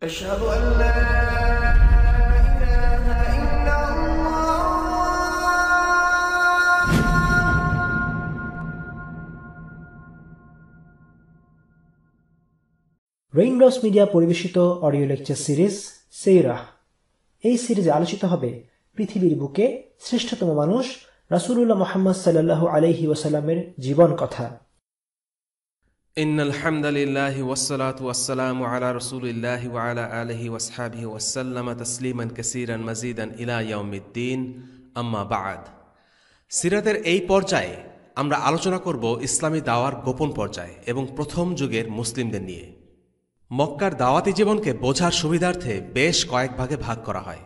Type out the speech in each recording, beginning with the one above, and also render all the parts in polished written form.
أشهد أن لا إله إلا الله। Raindrops media পরিবেশিত audio lecture series সিরাহ। এই সিরিজে আলোচিত হবে পৃথিবীর বুকে শ্রেষ্ঠতম মানুষ রাসূলুল্লাহ মুহাম্মদ সাল্লাল্লাহু আলাইহি ওয়াসাল্লামের জীবন কথা। ইন্নাল হামদালিল্লাহি ওয়াসসালাতু ওয়াসসালামু আলা রাসূলিল্লাহি ওয়া আলা আলিহি ওয়াসহাবিহি ওয়াসাল্লামা তাসলিমান কাসীরান মাজিদান ইলা ইয়াউমিদ্দিন, আম্মা বা'দ। সিরাতের এই পর্যায়ে আমরা আলোচনা করব ইসলামী দাওয়ার গোপন পর্যায় এবং প্রথম যুগের মুসলিমদের নিয়ে। মক্কার দাওয়াতি জীবনকে বোঝার সুবিধার্থে বেশ কয়েক ভাগে ভাগ করা হয়।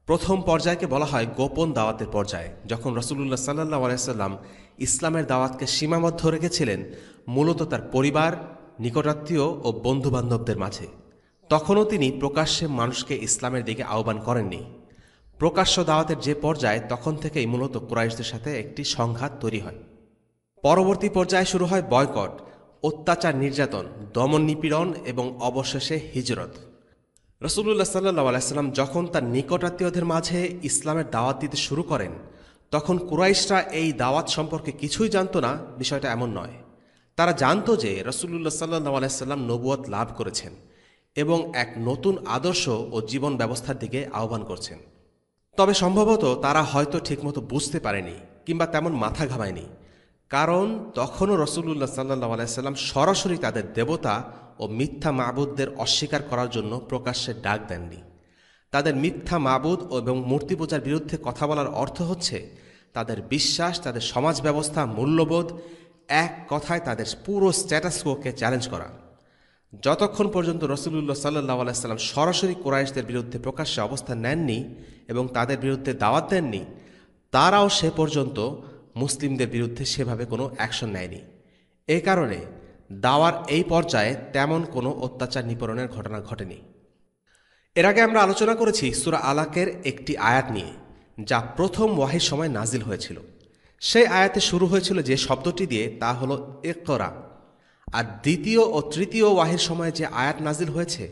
প্রথম পর্যায়কে বলা হয় গোপন দাওয়াতের পর্যায়, যখন রাসূলুল্লাহ সাল্লাল্লাহু আলাইহি ওয়াসাল্লাম ইসলামের দাওয়াতকে সীমাবদ্ধ রেখেছিলেন মূলত তার পরিবার, নিকটাত্মীয় ও বন্ধুবান্ধবদের মাঝে। তখনও তিনি প্রকাশ্যে মানুষকে ইসলামের দিকে আহ্বান করেননি। প্রকাশ্য দাওয়াতের যে পর্যায়, তখন থেকেই মূলত কুরাইশদের সাথে একটি সংঘাত তৈরি হয়। পরবর্তী পর্যায়ে শুরু হয় বয়কট, অত্যাচার, নির্যাতন, দমন নিপীড়ন এবং অবশেষে হিজরত। রাসূলুল্লাহ সাল্লাল্লাহু আলাইহি ওয়াসাল্লাম যখন তার নিকটাত্মীয়দের মাঝে ইসলামের দাওয়াত দিতে শুরু করেন, তখন কুরাইশরা এই দাওয়াত সম্পর্কে কিছুই জানত না। বিষয়টা এমন নয়, তারা জানত যে রাসূলুল্লাহ সাল্লাল্লাহু আলাইহি ওয়াসাল্লাম নবুয়ত লাভ করেছেন এবং এক নতুন আদর্শ ও জীবন ব্যবস্থার দিকে আহ্বান করছেন। তবে সম্ভবত তারা হয়তো ঠিকমতো বুঝতে পারেনি কিংবা তেমন মাথা ঘামায়নি, কারণ তখনও রাসূলুল্লাহ সাল্লাল্লাহু আলাইহি ওয়াসাল্লাম সরাসরি তাদের দেবতা ও মিথ্যা মাবুদদের অস্বীকার করার জন্য প্রকাশ্যে ডাক দেননি। তাদের মিথ্যা মাবুদ এবং মূর্তি পূজার বিরুদ্ধে কথা বলার অর্থ হচ্ছে তাদের বিশ্বাস, তাদের সমাজ ব্যবস্থা, মূল্যবোধ, এক কথায় তাদের পুরো স্ট্যাটাস কোকে চ্যালেঞ্জ করা। যতক্ষণ পর্যন্ত রাসূলুল্লাহ সাল্লাল্লাহু আলাইহি ওয়াসাল্লাম সরাসরি কুরাইশদের বিরুদ্ধে প্রকাশ্যে অবস্থান নেননি এবং তাদের বিরুদ্ধে দাওয়াত দেননি, তারাও সে পর্যন্ত মুসলিমদের বিরুদ্ধে সেভাবে কোনো অ্যাকশন নেয়নি। এ কারণে দাওয়ার এই পর্যায়ে তেমন কোনো অত্যাচার নিপীড়নের ঘটনা ঘটেনি। এর আগে আমরা আলোচনা করেছি সূরা আলাকের একটি আয়াত নিয়ে, যা প্রথম ওয়াহির সময় নাজিল হয়েছিল। সেই আয়াতে শুরু হয়েছিল যে শব্দটি দিয়ে, তা হলো ইকরা। আর দ্বিতীয় ও তৃতীয় ওয়াহির সময় যে আয়াত নাজিল হয়েছে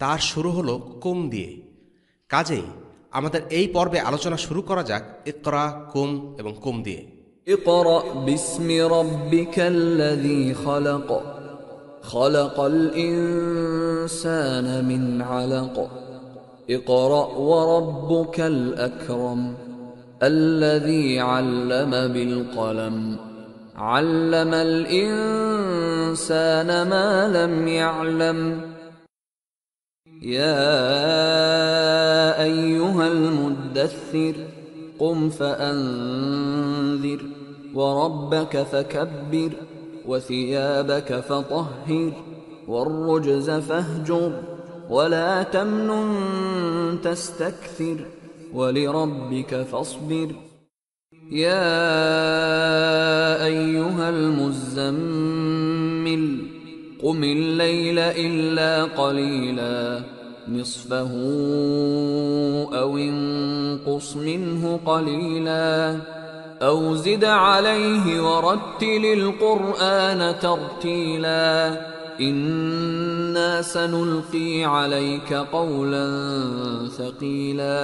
তার শুরু হলো কুম দিয়ে। কাজেই আমাদের এই পর্বে আলোচনা শুরু করা যাক ইকরা, কুম এবং কুম দিয়ে। اقرأ باسم ربك الذي خلق خلق الإنسان من علق اقرأ وربك الأكرم الذي علم بالقلم علم الإنسان ما لم يعلم يا أيها المدثر قم فأنذر وربك فكبر وثيابك فطهر والرجز فاهجر ولا تمنن تستكثر ولربك فاصبر يا أيها المزمل قم الليل إلا قليلا نصفه أو انقص منه قليلا أو زد عليه ورتل القرآن ترتيلا إنا سنلقي عليك قولا ثقيلا।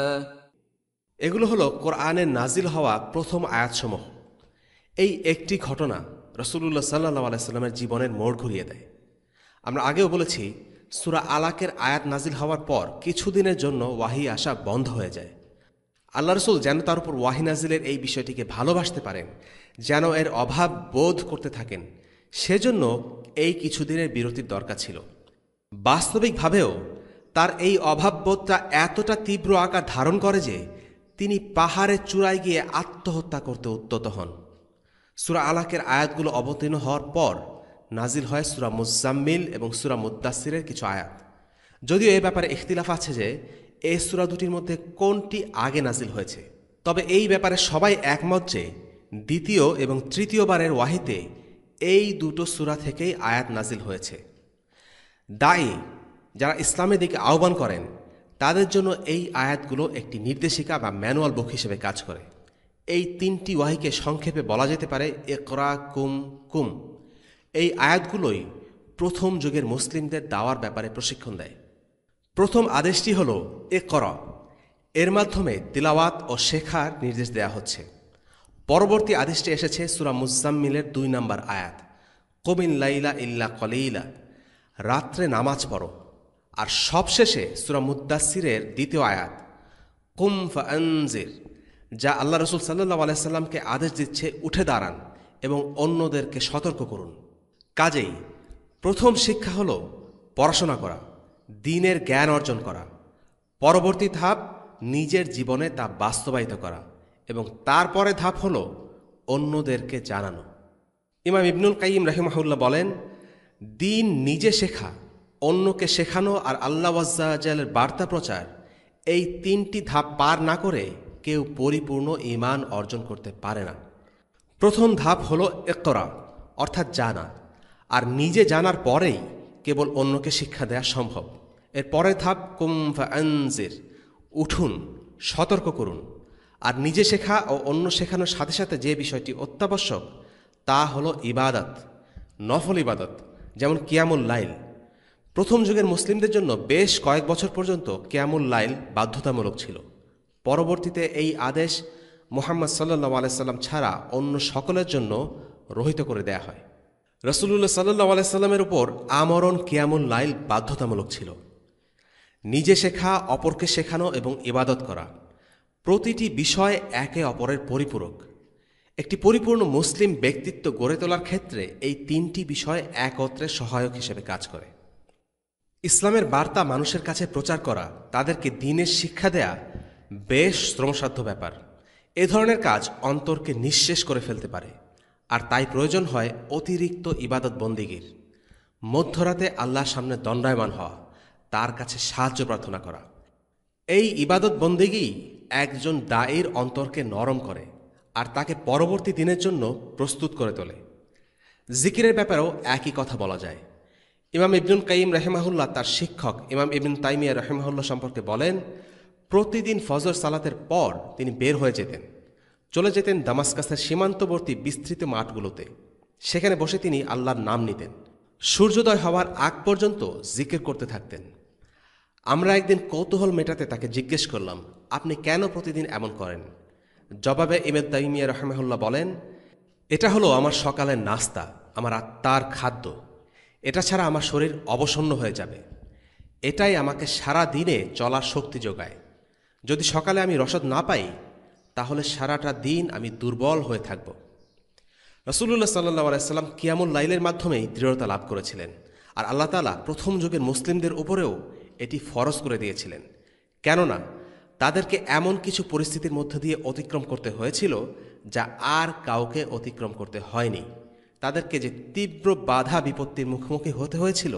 এগুলো হলো কোরআনের নাজিল হওয়া প্রথম আয়াতসমূহ। এই একটি ঘটনা রাসূলুল্লাহ সাল্লাল্লাহু আলাইহি ওয়াসাল্লামের জীবনের মোড় ঘুরিয়ে দেয়। আমরা আগেও বলেছি, সূরা আলাকের আয়াত নাজিল হওয়ার পর কিছুদিনের জন্য ওয়াহি আসা বন্ধ হয়ে যায়। আল্লাহ রাসূল যেন তার উপর ওয়াহি নাজিলের এই বিষয়টিকে ভালোবাসতে পারেন, যেন এর অভাব বোধ করতে থাকেন, সেজন্য এই কিছুদিনের বিরতির দরকার ছিল। বাস্তবিকভাবেও তার এই অভাববোধটা এতটা তীব্র আকার ধারণ করে যে তিনি পাহাড়ের চূড়ায় গিয়ে আত্মহত্যা করতে উদ্যত হন। সূরা আলাকের আয়াতগুলো অবতীর্ণ হওয়ার পর নাজিল হয় সূরা মুজাম্মিল এবং সূরা মুদ্দাসসিরের কিছু আয়াত। যদিও এ ব্যাপারে ইখতিলাফ আছে যে এই সূরা দুটির মধ্যে কোনটি আগে নাজিল হয়েছে, তবে এই ব্যাপারে সবাই একমত যে দ্বিতীয় এবং তৃতীয়বারের ওয়াহিতে এই দুটো সূরা থেকেই আয়াত নাজিল হয়েছে। দায়ী যারা ইসলামের দিকে আহ্বান করেন তাদের জন্য এই আয়াতগুলো একটি নির্দেশিকা বা ম্যানুয়াল বুক হিসেবে কাজ করে। এই তিনটি ওয়াহিকে সংক্ষেপে বলা যেতে পারে ইকরা, কুম, কুম। এই আয়াতগুলোই প্রথম যুগের মুসলিমদের দাওয়ার ব্যাপারে প্রশিক্ষণ দেয়। প্রথম আদেশটি হল ইকরা, এর মাধ্যমে তিলাওয়াত ও শেখার নির্দেশ দেয়া হচ্ছে। পরবর্তী আদেশটি এসেছে সূরা মুজাম্মিলের 2 নম্বর আয়াত, কুমিল লাইলা ইল্লা কলিলা, রাত্রে নামাজ পড়ো। আর সবশেষে সূরা মুদ্দাসসিরের 2য় আয়াত, কুম ফাআনজির, যা আল্লাহ রাসূল সাল্লাল্লাহু আলাইহি সাল্লামকে আদেশ দিচ্ছে উঠে দাঁড়ান এবং অন্যদেরকে সতর্ক করুন। কাজেই প্রথম শিক্ষা হল পড়াশোনা করা, দ্বীনের জ্ঞান অর্জন করা। পরবর্তী ধাপ নিজের জীবনে তা বাস্তবায়িত করা এবং তারপরে ধাপ হল অন্যদেরকে জানানো। ইমাম ইবনুল কাইয়িম রাহিমাহুল্লাহ বলেন, দ্বীন নিজে শেখা, অন্যকে শেখানো আর আল্লাহ আযজা ওয়া জাল্লার বার্তা প্রচার, এই 3টি ধাপ পার না করে কেউ পরিপূর্ণ ঈমান অর্জন করতে পারে না। প্রথম ধাপ হল ইকরা, অর্থাৎ জানা, আর নিজে জানার পরেই কেবল অন্যকে শিক্ষা দেওয়া সম্ভব। এর পরের ধাপ কুম ফাআনজির, উঠুন, সতর্ক করুন। আর নিজে শেখা ও অন্য শেখানোর সাথে সাথে যে বিষয়টি অত্যাবশ্যক তা হল ইবাদত, নফল ইবাদত, যেমন কিয়ামুল লাইল। প্রথম যুগের মুসলিমদের জন্য বেশ কয়েক বছর পর্যন্ত কিয়ামুল লাইল বাধ্যতামূলক ছিল। পরবর্তীতে এই আদেশ মুহাম্মদ সাল্লাল্লাহু আলাইহি সাল্লাম ছাড়া অন্য সকলের জন্য রহিত করে দেয়া হয়। রাসূলুল্লাহ সাল্লাল্লাহু আলাইহি সাল্লামের উপর আমরণ কিয়ামুল লাইল বাধ্যতামূলক ছিল। নিজে শেখা, অপরকে শেখানো এবং ইবাদত করা, প্রতিটি বিষয় একে অপরের পরিপূরক। একটি পরিপূর্ণ মুসলিম ব্যক্তিত্ব গড়ে তোলার ক্ষেত্রে এই 3টি বিষয় একত্রে সহায়ক হিসেবে কাজ করে। ইসলামের বার্তা মানুষের কাছে প্রচার করা, তাদেরকে দ্বীনের শিক্ষা দেয়া বেশ শ্রমসাধ্য ব্যাপার। এ ধরনের কাজ অন্তরকে নিঃশেষ করে ফেলতে পারে, আর তাই প্রয়োজন হয় অতিরিক্ত ইবাদত বন্দিগির। মধ্যরাতে আল্লাহর সামনে দণ্ডায়মান হওয়া, তার কাছে সাহায্য প্রার্থনা করা। এই ইবাদত বন্দিগি একজন দায়ীর অন্তরকে নরম করে আর তাকে পরবর্তী দিনের জন্য প্রস্তুত করে তোলে। জিকিরের ব্যাপারেও একই কথা বলা যায়। ইমাম ইবনুল কাইয়িম রাহিমাহুল্লাহ তার শিক্ষক ইমাম ইবন তাইমিয়া রাহিমাহুল্লাহ সম্পর্কে বলেন, প্রতিদিন ফজর সালাতের পর তিনি বের হয়ে যেতেন, চলে যেতেন দামাস্কাসের সীমান্তবর্তী বিস্তৃত মাঠগুলোতে। সেখানে বসে তিনি আল্লাহর নাম নিতেন, সূর্যোদয় হওয়ার আগ পর্যন্ত জিকির করতে থাকতেন। আমরা একদিন কৌতূহল মেটাতে তাকে জিজ্ঞেস করলাম, আপনি কেন প্রতিদিন এমন করেন? জবাবে ইমাম তাইমিয়া রাহিমাহুল্লাহ বলেন, এটা হলো আমার সকালের নাস্তা, আমার আত্মার খাদ্য। এটা ছাড়া আমার শরীর অবসন্ন হয়ে যাবে। এটাই আমাকে সারা দিনে চলার শক্তি যোগায়। যদি সকালে আমি রসদ না পাই, তাহলে সারাটা দিন আমি দুর্বল হয়ে থাকব। রাসূলুল্লাহ সাল্লাল্লাহু আলাইহি সাল্লাম কিয়ামুল লাইলের মাধ্যমেই দৃঢ়তা লাভ করেছিলেন, আর আল্লাহ তাআলা প্রথম যুগের মুসলিমদের উপরেও এটি ফরজ করে দিয়েছিলেন। কেননা তাদেরকে এমন কিছু পরিস্থিতির মধ্য দিয়ে অতিক্রম করতে হয়েছিল যা আর কাউকে অতিক্রম করতে হয়নি। তাদেরকে যে তীব্র বাধা বিপত্তির মুখোমুখি হতে হয়েছিল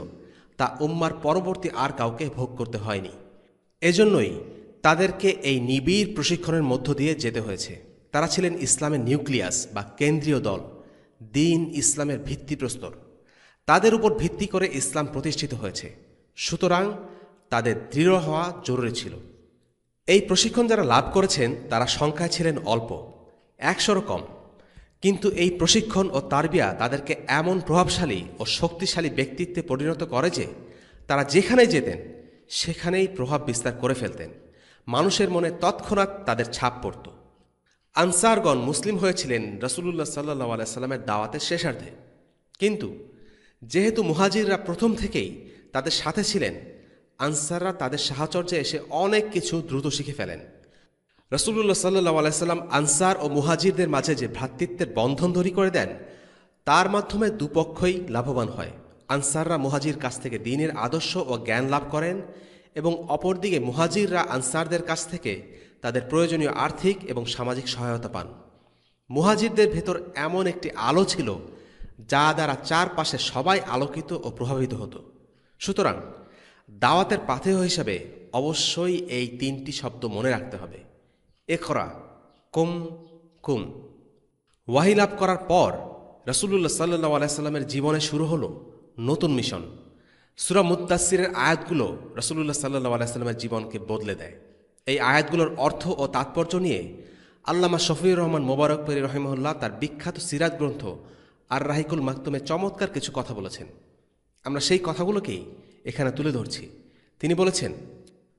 তা উম্মার পরবর্তী আর কাউকে ভোগ করতে হয়নি। এজন্যই তাদেরকে এই নিবিড় প্রশিক্ষণের মধ্য দিয়ে যেতে হয়েছে। তারা ছিলেন ইসলামের নিউক্লিয়াস বা কেন্দ্রীয় দল, দ্বীন ইসলামের ভিত্তিপ্রস্তর। তাদের উপর ভিত্তি করে ইসলাম প্রতিষ্ঠিত হয়েছে, সুতরাং তাদের দৃঢ় হওয়া জরুরি ছিল। এই প্রশিক্ষণ যারা লাভ করেছেন তারা সংখ্যায় ছিলেন অল্প, 100 কম, কিন্তু এই প্রশিক্ষণ ও তারবিয়া তাদেরকে এমন প্রভাবশালী ও শক্তিশালী ব্যক্তিত্বে পরিণত করে যে তারা যেখানে যেতেন সেখানেই প্রভাব বিস্তার করে ফেলতেন। মানুষের মনে তৎক্ষণাৎ তাদের ছাপ পড়ত। আনসারগণ মুসলিম হয়েছিলেন রাসূলুল্লাহ সাল্লাল্লাহু আলাইহি সাল্লামের দাওয়াতের শেষার্ধে, কিন্তু যেহেতু মুহাজিররা প্রথম থেকেই তাদের সাথে ছিলেন, আনসাররা তাদের সাহচর্যে এসে অনেক কিছু দ্রুত শিখে ফেলেন। রাসূলুল্লাহ সাল্লাল্লাহু আলাইহি সাল্লাম আনসার ও মুহাজিরদের মাঝে যে ভ্রাতৃত্বের বন্ধন তৈরি করে দেন, তার মাধ্যমে দুপক্ষই লাভবান হয়। আনসাররা মুহাজির কাছ থেকে দ্বীনের আদর্শ ও জ্ঞান লাভ করেন এবং অপরদিকে মুহাজিররা আনসারদের কাছ থেকে তাদের প্রয়োজনীয় আর্থিক এবং সামাজিক সহায়তা পান। মুহাজিরদের ভেতর এমন একটি আলো ছিল যা দ্বারা চারপাশে সবাই আলোকিত ও প্রভাবিত হতো। সুতরাং দাওয়াতের পাথেয় হিসাবে অবশ্যই এই 3টি শব্দ মনে রাখতে হবে, ইকরা, কুম, কুম। ওয়াহী লাভ করার পর রাসূলুল্লাহ সাল্লাল্লাহু আলাইহি সাল্লামের জীবনে শুরু হলো নতুন মিশন। সূরা মুদ্দাসসিরের আয়াতগুলো রাসূলুল্লাহ সাল্লাল্লাহু আলাইহি সাল্লামের জীবনকে বদলে দেয়। এই আয়াতগুলোর অর্থ ও তাৎপর্য নিয়ে আল্লামা শফিউর রহমান মোবারকপুরী রহিমাহুল্লাহ তার বিখ্যাত সিরাত গ্রন্থ আর রাহিকুল মাকতুমে চমৎকার কিছু কথা বলেছেন। আমরা সেই কথাগুলোকেই এখানে তুলে ধরছি, তিনি বলেছেন,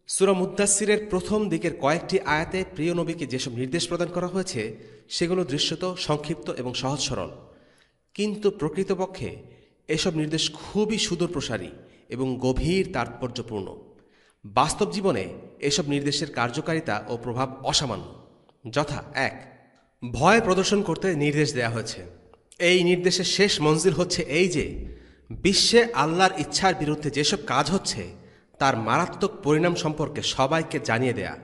সূরা মুদ্দাসসিরের প্রথম দিকের কয়েকটি আয়াতে প্রিয় নবীকে যেসব নির্দেশ প্রদান করা হয়েছে সেগুলো দৃশ্যত সংক্ষিপ্ত এবং সহজ সরল, কিন্তু প্রকৃতপক্ষে এসব নির্দেশ খুবই সুদূরপ্রসারী এবং গভীর তাৎপর্যপূর্ণ। বাস্তব জীবনে এসব নির্দেশের কার্যকারিতা ও প্রভাব অসামান্য। যথা: ১. ভয় প্রদর্শন করতে নির্দেশ দেয়া হয়েছে। এই নির্দেশের শেষ মঞ্জিল হচ্ছে এই যে, বিশ্বে আল্লাহর ইচ্ছার বিরুদ্ধে যেসব কাজ হচ্ছে তার মারাত্মক পরিণাম সম্পর্কে সবাইকে জানিয়ে দেয়া।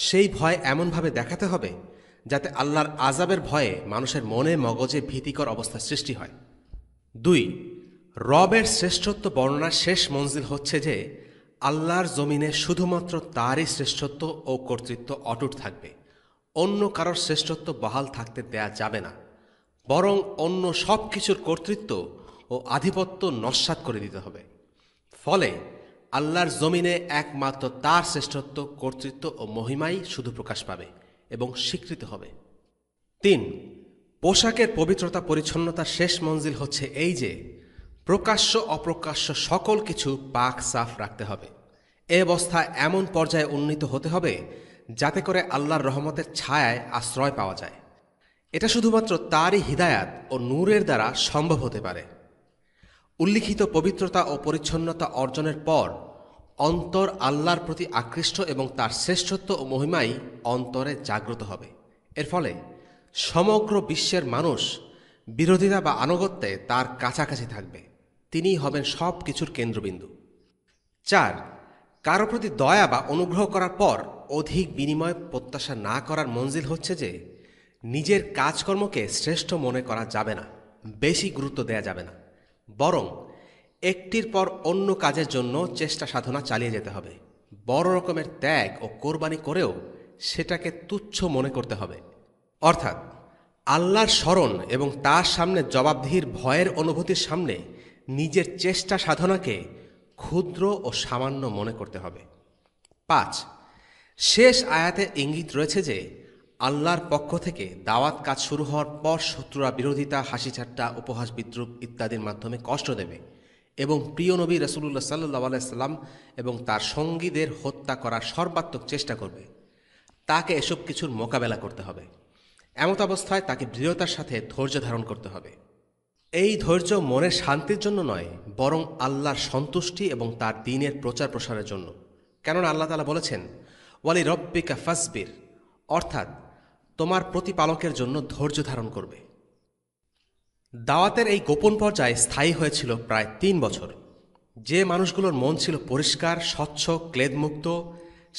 সেই ভয় এমনভাবে দেখাতে হবে যাতে আল্লাহর আযাবের ভয়ে মানুষের মনে মগজে ভীতিকর অবস্থা সৃষ্টি হয়। ২. রবের শ্রেষ্ঠত্ব বর্ণনার শেষ মঞ্জিল হচ্ছে যে, আল্লাহর জমিনে শুধুমাত্র তারই শ্রেষ্ঠত্ব ও কর্তৃত্ব অটুট থাকবে, অন্য কারোর শ্রেষ্ঠত্ব বহাল থাকতে দেয়া যাবে না, বরং অন্য সব কিছুর কর্তৃত্ব ও আধিপত্য নস্যাৎ করে দিতে হবে। ফলে আল্লাহর জমিনে একমাত্র তার শ্রেষ্ঠত্ব, কর্তৃত্ব ও মহিমাই শুধু প্রকাশ পাবে এবং স্বীকৃত হবে। ৩. পোশাকের পবিত্রতা পরিচ্ছন্নতার শেষ মঞ্জিল হচ্ছে এই যে, প্রকাশ্য অপ্রকাশ্য সকল কিছু পাক সাফ রাখতে হবে। এ অবস্থা এমন পর্যায়ে উন্নীত হতে হবে যাতে করে আল্লাহর রহমতের ছায়ায় আশ্রয় পাওয়া যায়। এটা শুধুমাত্র তারই হিদায়াত ও নূরের দ্বারা সম্ভব হতে পারে। উল্লিখিত পবিত্রতা ও পরিচ্ছন্নতা অর্জনের পর অন্তর আল্লাহর প্রতি আকৃষ্ট এবং তার শ্রেষ্ঠত্ব ও মহিমাই অন্তরে জাগ্রত হবে। এর ফলে সমগ্র বিশ্বের মানুষ বিরোধিতা বা আনুগত্যে তার কাছাকাছি থাকবে। তিনিই হবেন সব কিছুর কেন্দ্রবিন্দু। ৪. কারো প্রতি দয়া বা অনুগ্রহ করার পর অধিক বিনিময় প্রত্যাশা না করার মঞ্জিল হচ্ছে যে, নিজের কাজকর্মকে শ্রেষ্ঠ মনে করা যাবে না, বেশি গুরুত্ব দেয়া যাবে না, বরং একটির পর অন্য কাজের জন্য চেষ্টা সাধনা চালিয়ে যেতে হবে। বড় রকমের ত্যাগ ও কোরবানি করেও সেটাকে তুচ্ছ মনে করতে হবে। অর্থাৎ আল্লাহর স্মরণ এবং তার সামনে জবাবদিহির ভয়ের অনুভূতির সামনে নিজের চেষ্টা সাধনাকে ক্ষুদ্র ও সামান্য মনে করতে হবে। ৫. শেষ আয়াতে ইঙ্গিত রয়েছে যে, আল্লাহর পক্ষ থেকে দাওয়াত কাজ শুরু হওয়ার পর শত্রুরা বিরোধিতা, হাসিঠাট্টা, উপহাস, বিদ্রূপ ইত্যাদির মাধ্যমে কষ্ট দেবে এবং প্রিয় নবী রাসূলুল্লাহ সাল্লাল্লাহু আলাইহি সাল্লাম এবং তার সঙ্গীদের হত্যা করার সর্বাত্মক চেষ্টা করবে। তাকে এসব কিছুর মোকাবেলা করতে হবে। এমত অবস্থায় তাকে দৃঢ়তার সাথে ধৈর্য ধারণ করতে হবে। এই ধৈর্য মনের শান্তির জন্য নয়, বরং আল্লাহর সন্তুষ্টি এবং তার দ্বীনের প্রচার প্রসারের জন্য। কেননা আল্লাহ তাআলা বলেছেন, ওয়ালি রব্বিকা ফাসবির, অর্থাৎ তোমার প্রতিপালকের জন্য ধৈর্য ধারণ করবে। দাওয়াতের এই গোপন পর্যায়ে স্থায়ী হয়েছিল প্রায় ৩ বছর। যে মানুষগুলোর মন ছিল পরিষ্কার, স্বচ্ছ, ক্লেদমুক্ত,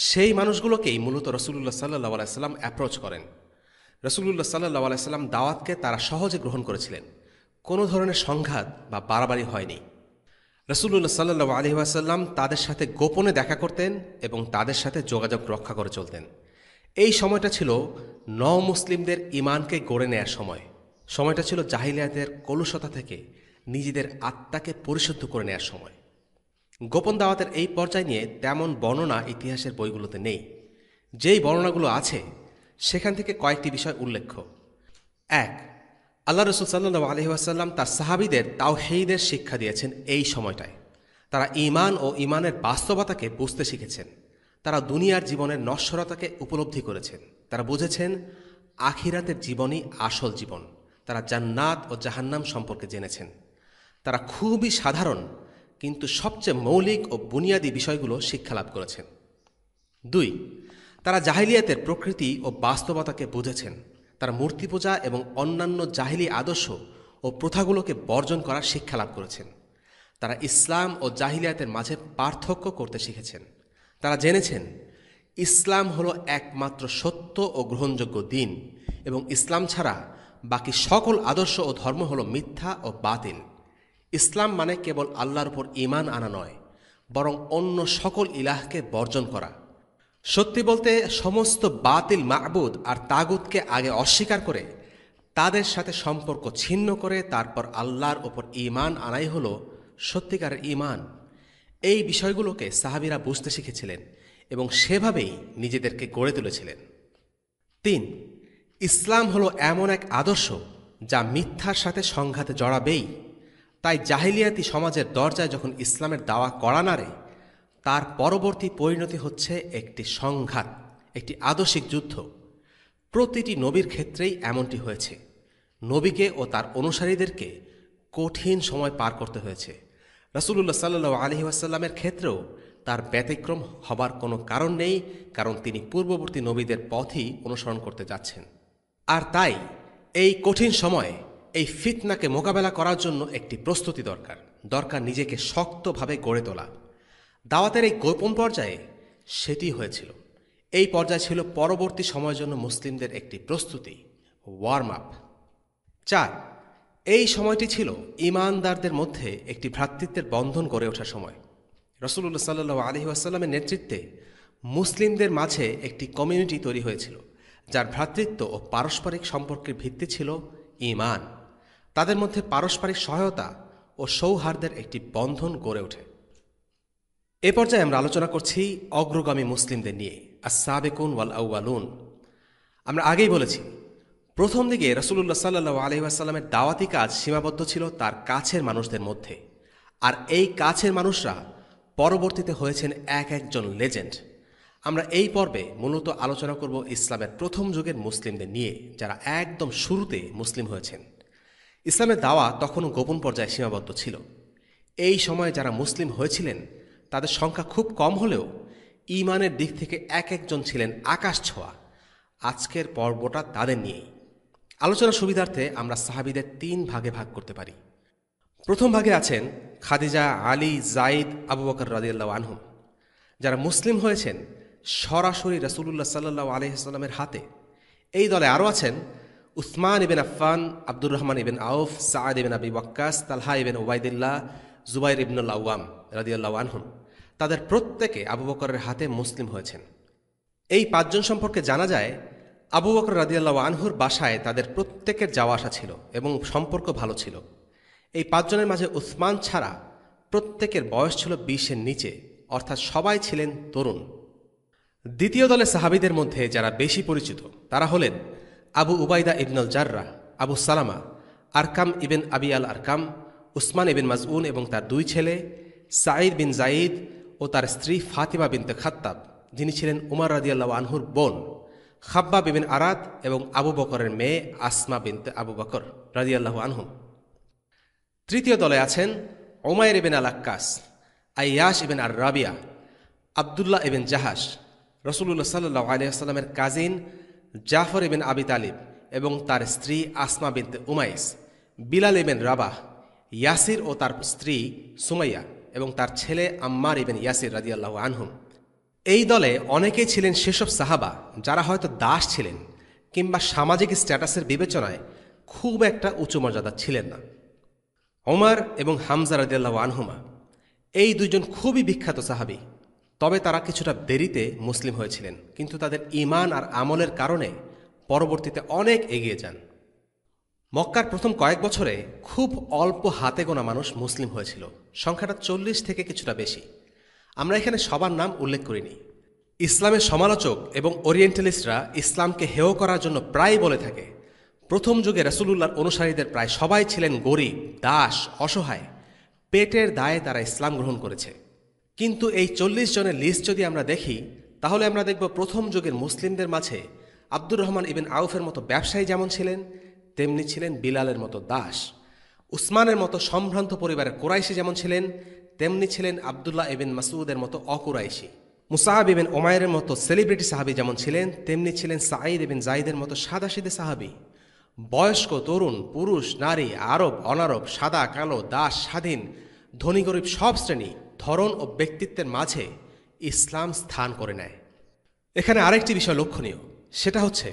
সেই মানুষগুলোকেই মূলত রাসূলুল্লাহ সাল্লাল্লাহু আলাইহি সাল্লাম অ্যাপ্রোচ করেন। রাসূলুল্লাহ সাল্লাল্লাহু আলাইহি সাল্লাম দাওয়াতকে তারা সহজে গ্রহণ করেছিলেন। কোনো ধরনের সংঘাত বা বাড়াবাড়ি হয়নি। রাসূলুল্লাহ সাল্লাল্লাহু আলাইহি ওয়াসাল্লাম তাদের সাথে গোপনে দেখা করতেন এবং তাদের সাথে যোগাযোগ রক্ষা করে চলতেন। এই সময়টা ছিল মুসলিমদের ঈমানকে গড়ে নেয়ার সময়। সময়টা ছিল জাহিলিয়াতের কলুষতা থেকে নিজেদের আত্মাকে পরিশুদ্ধ করে নেয়ার সময়। গোপন দাওয়াতের এই পর্যায় নিয়ে তেমন বর্ণনা ইতিহাসের বইগুলোতে নেই। যেই বর্ণনাগুলো আছে সেখান থেকে কয়েকটি বিষয় উল্লেখ্য। ১. আল্লাহ রাসূল সাল্লাল্লাহু আলাইহি ওয়াসাল্লাম তার সাহাবীদের তাওহীদের শিক্ষা দিয়েছেন এই সময়টায়। তারা ঈমান ও ঈমানের বাস্তবতাকে বুঝতে শিখেছেন। তারা দুনিয়ার জীবনের নশ্বরতাকে উপলব্ধি করেছেন। তারা বুঝেছেন আখিরাতের জীবনই আসল জীবন। তারা জান্নাত ও জাহান্নাম সম্পর্কে জেনেছেন। তারা খুবই সাধারণ কিন্তু সবচেয়ে মৌলিক ও বুনিয়াদী বিষয়গুলো শিক্ষালাভ করেছেন। ২. তারা জাহিলিয়াতের প্রকৃতি ও বাস্তবতাকে বুঝেছেন। তারা মূর্তি পূজা এবং অন্যান্য জাহিলি আদর্শ ও প্রথাগুলোকে বর্জন করার শিক্ষা লাভ করেছেন। তারা ইসলাম ও জাহিলিয়াতের মাঝে পার্থক্য করতে শিখেছেন। তারা জেনেছেন ইসলাম হলো একমাত্র সত্য ও গ্রহণযোগ্য দিন এবং ইসলাম ছাড়া বাকি সকল আদর্শ ও ধর্ম হলো মিথ্যা ও বাতিল। ইসলাম মানে কেবল আল্লাহর উপর ঈমান আনা নয়, বরং অন্য সকল ইলাহকে বর্জন করা। সত্যি বলতে সমস্ত বাতিল মাবুদ আর তাগুতকে আগে অস্বীকার করে তাদের সাথে সম্পর্ক ছিন্ন করে তারপর আল্লাহর ওপর ঈমান আনাই হলো সত্যিকারের ঈমান। এই বিষয়গুলোকে সাহাবীরা বুঝতে শিখেছিলেন এবং সেভাবেই নিজেদেরকে গড়ে তুলেছিলেন। ৩. ইসলাম হলো এমন এক আদর্শ যা মিথ্যার সাথে সংঘাতে জড়াবেই। তাই জাহিলিয়াতি সমাজের দরজায় যখন ইসলামের দাওয়া করা নাড়ে, তার পরবর্তী পরিণতি হচ্ছে একটি সংঘাত, একটি আদর্শিক যুদ্ধ। প্রতিটি নবীর ক্ষেত্রেই এমনটি হয়েছে। নবীকে ও তার অনুসারীদেরকে কঠিন সময় পার করতে হয়েছে। রাসূলুল্লাহ সাল্লাল্লাহু আলাইহি ওয়াসাল্লামের ক্ষেত্রেও তার ব্যতিক্রম হবার কোনো কারণ নেই, কারণ তিনি পূর্ববর্তী নবীদের পথই অনুসরণ করতে যাচ্ছেন। আর তাই এই কঠিন সময়ে এই ফিতনাকে মোকাবেলা করার জন্য একটি প্রস্তুতি দরকার নিজেকে শক্তভাবে গড়ে তোলা। দাওয়াতের এই গোপন পর্যায়ে সেটি হয়েছিল। এই পর্যায় ছিল পরবর্তী সময়ের জন্য মুসলিমদের একটি প্রস্তুতি, ওয়ার্ম আপ। 4, এই সময়টি ছিল ঈমানদারদের মধ্যে একটি ভ্রাতৃত্বের বন্ধন গড়ে ওঠার সময়। রাসূলুল্লাহ সাল্লাল্লাহু আলাইহি ওয়াসাল্লামের নেতৃত্বে মুসলিমদের মাঝে একটি কমিউনিটি তৈরি হয়েছিল, যার ভ্রাতৃত্ব ও পারস্পরিক সম্পর্কের ভিত্তি ছিল ঈমান। তাদের মধ্যে পারস্পরিক সহায়তা ও সৌহার্দ্যের একটি বন্ধন গড়ে ওঠে। এ পর্যায়ে আমরা আলোচনা করছি অগ্রগামী মুসলিমদের নিয়ে, আস-সাবিকুন ওয়াল আউয়ালুন। আমরা আগেই বলেছি, প্রথম দিকে রাসূলুল্লাহ সাল্লাল্লাহু আলাইহি ওয়াসাল্লামের দাওয়াতি কাজ সীমাবদ্ধ ছিল তার কাছের মানুষদের মধ্যে, আর এই কাছের মানুষরা পরবর্তীতে হয়েছেন এক একজন লেজেন্ড। আমরা এই পর্বে মূলত আলোচনা করব ইসলামের প্রথম যুগের মুসলিমদের নিয়ে, যারা একদম শুরুতে মুসলিম হয়েছেন। ইসলামের দাওয়া তখনও গোপন পর্যায়ে সীমাবদ্ধ ছিল। এই সময়ে যারা মুসলিম হয়েছিলেন তাদের সংখ্যা খুব কম হলেও ঈমানের দিক থেকে এক একজন ছিলেন আকাশ ছোঁয়া। আজকের পর্বটা তাদের নিয়েই। আলোচনার সুবিধার্থে আমরা সাহাবীদের 3 ভাগে ভাগ করতে পারি। প্রথম ভাগে আছেন খাদিজা, আলী, যায়েদ, আবু বকর রাদিয়াল্লাহু আনহুম, যারা মুসলিম হয়েছেন সরাসরি রাসূলুল্লাহ সাল্লাল্লাহু আলাইহি ওয়াসাল্লামের হাতে। এই দলে আরও আছেন উসমান ইবিন আফফান, আব্দুর রহমান ইবিন আউফ, সাআদ ইবিন আবি ওয়াক্কাস, তালহা ইবিন উবাইদুল্লাহ, জুবাইর ইবনুল আওয়াম রাদিয়াল্লাহু আনহুম। তাদের প্রত্যেকে আবু বকরের হাতে মুসলিম হয়েছেন। এই 5 জন সম্পর্কে জানা যায়, আবু বকর রাদিয়াল্লাহু আনহুর বাসায় তাদের প্রত্যেকের যাওয়া আসা ছিল এবং সম্পর্ক ভালো ছিল। এই 5 জনের মাঝে উসমান ছাড়া প্রত্যেকের বয়স ছিল 20-এর নিচে, অর্থাৎ সবাই ছিলেন তরুণ। দ্বিতীয় দলের সাহাবীদের মধ্যে যারা বেশি পরিচিত তারা হলেন আবু উবাইদা ইবনুল জাররাহ, আবু সালামা, আরকাম ইবিন আবি আল আরকাম, উসমান ইবিন মাজউন এবং তার 2 ছেলে, সাঈদ বিন যায়েদ ও তার স্ত্রী ফাতিমা বিনতে খাত্তাব, যিনি ছিলেন উমর রাদিয়াল্লাহু আনহুর বোন, খাব্বাব ইবিন আরাদ এবং আবু বকরের মেয়ে আসমা বিনতে আবু বকর রাদিয়াল্লাহু আনহুম। তৃতীয় দলে আছেন উমাইর ইবিন আল আক্কাস, আইয়াশ ইবিন আর রাবিয়া, আবদুল্লাহ ইবিন জাহাশ, রাসূলুল্লাহ সাল্লাল্লাহু আলাইহি ওয়াসাল্লামের কাজিন জাফর ইবিন আবি তালিব এবং তার স্ত্রী আসমা বিনতে উমাইস, বিলাল ইবিন রাবাহ, ইয়াসির ও তার স্ত্রী সুমাইয়া এবং তার ছেলে আম্মার ইবিন ইয়াসির রাদিয়াল্লাহু আনহুম। এই দলে অনেকেই ছিলেন সেসব সাহাবা যারা হয়তো দাস ছিলেন কিংবা সামাজিক স্ট্যাটাসের বিবেচনায় খুব একটা উঁচু মর্যাদা ছিলেন না। ওমর এবং হামজা রাদিয়াল্লাহু আনহুমা এই 2 জন খুবই বিখ্যাত সাহাবী, তবে তারা কিছুটা দেরিতে মুসলিম হয়েছিলেন, কিন্তু তাদের ঈমান আর আমলের কারণে পরবর্তীতে অনেক এগিয়ে যান। মক্কার প্রথম কয়েক বছরে খুব অল্প হাতে গোনা মানুষ মুসলিম হয়েছিল, সংখ্যাটা 40 থেকে কিছুটা বেশি। আমরা এখানে সবার নাম উল্লেখ করিনি। ইসলামের সমালোচক এবং ওরিয়েন্টালিস্টরা ইসলামকে হেয় করার জন্য প্রায় বলে থাকে, প্রথম যুগে রাসূলুল্লাহর অনুসারীদের প্রায় সবাই ছিলেন গরিব, দাস, অসহায়। পেটের দায়ে তারা ইসলাম গ্রহণ করেছে। কিন্তু এই 40 জনের লিস্ট যদি আমরা দেখি, তাহলে আমরা দেখব প্রথম যুগের মুসলিমদের মাঝে আব্দুর রহমান ইবিন আউফের মতো ব্যবসায়ী যেমন ছিলেন, তেমনি ছিলেন বিলালের মতো দাস। উসমানের মতো সম্ভ্রান্ত পরিবারের কুরাইশি যেমন ছিলেন, তেমনি ছিলেন আবদুল্লাহ ইবিন মাসউদের মতো অকুরাইশি। মুসাআব ইবিন উমাইরের মতো সেলিব্রিটি সাহাবী যেমন ছিলেন, তেমনি ছিলেন সাঈদ ইবিন যায়েদের মতো সাদাসিধে সাহাবী। বয়স্ক, তরুণ, পুরুষ, নারী, আরব, অনারব, সাদা, কালো, দাস, স্বাধীন, ধনী গরিব সব শ্রেণী, ধরন ও ব্যক্তিত্বের মাঝে ইসলাম স্থান করে নেয়। এখানে আরেকটি বিষয় লক্ষণীয়, সেটা হচ্ছে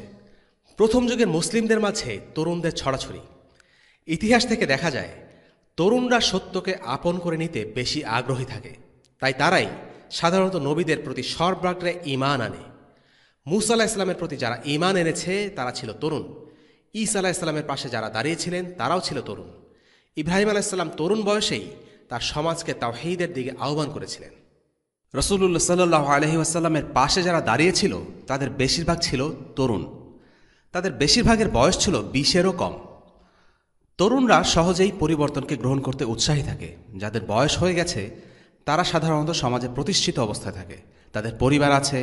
প্রথম যুগের মুসলিমদের মাঝে তরুণদের ছড়াছড়ি। ইতিহাস থেকে দেখা যায় তরুণরা সত্যকে আপন করে নিতে বেশি আগ্রহী থাকে, তাই তারাই সাধারণত নবীদের প্রতি সর্বাগ্রে ঈমান আনে। মূসা আলাইহিস সালামের প্রতি যারা ঈমান এনেছে তারা ছিল তরুণ। ঈসা আলাইহিস সালামের পাশে যারা দাঁড়িয়েছিলেন তারাও ছিল তরুণ। ইব্রাহিম আলাইহিস সালাম তরুণ বয়সেই তার সমাজকে তাওহীদের দিকে আহ্বান করেছিলেন। রাসূলুল্লাহ সাল্লাল্লাহু আলাইহি ওয়াসাল্লামের পাশে যারা দাঁড়িয়েছিল তাদের বেশিরভাগ ছিল তরুণ। তাদের বেশিরভাগের বয়স ছিল 20-এরও কম। তরুণরা সহজেই পরিবর্তনকে গ্রহণ করতে উৎসাহী থাকে। যাদের বয়স হয়ে গেছে তারা সাধারণত সমাজে প্রতিষ্ঠিত অবস্থায় থাকে, তাদের পরিবার আছে,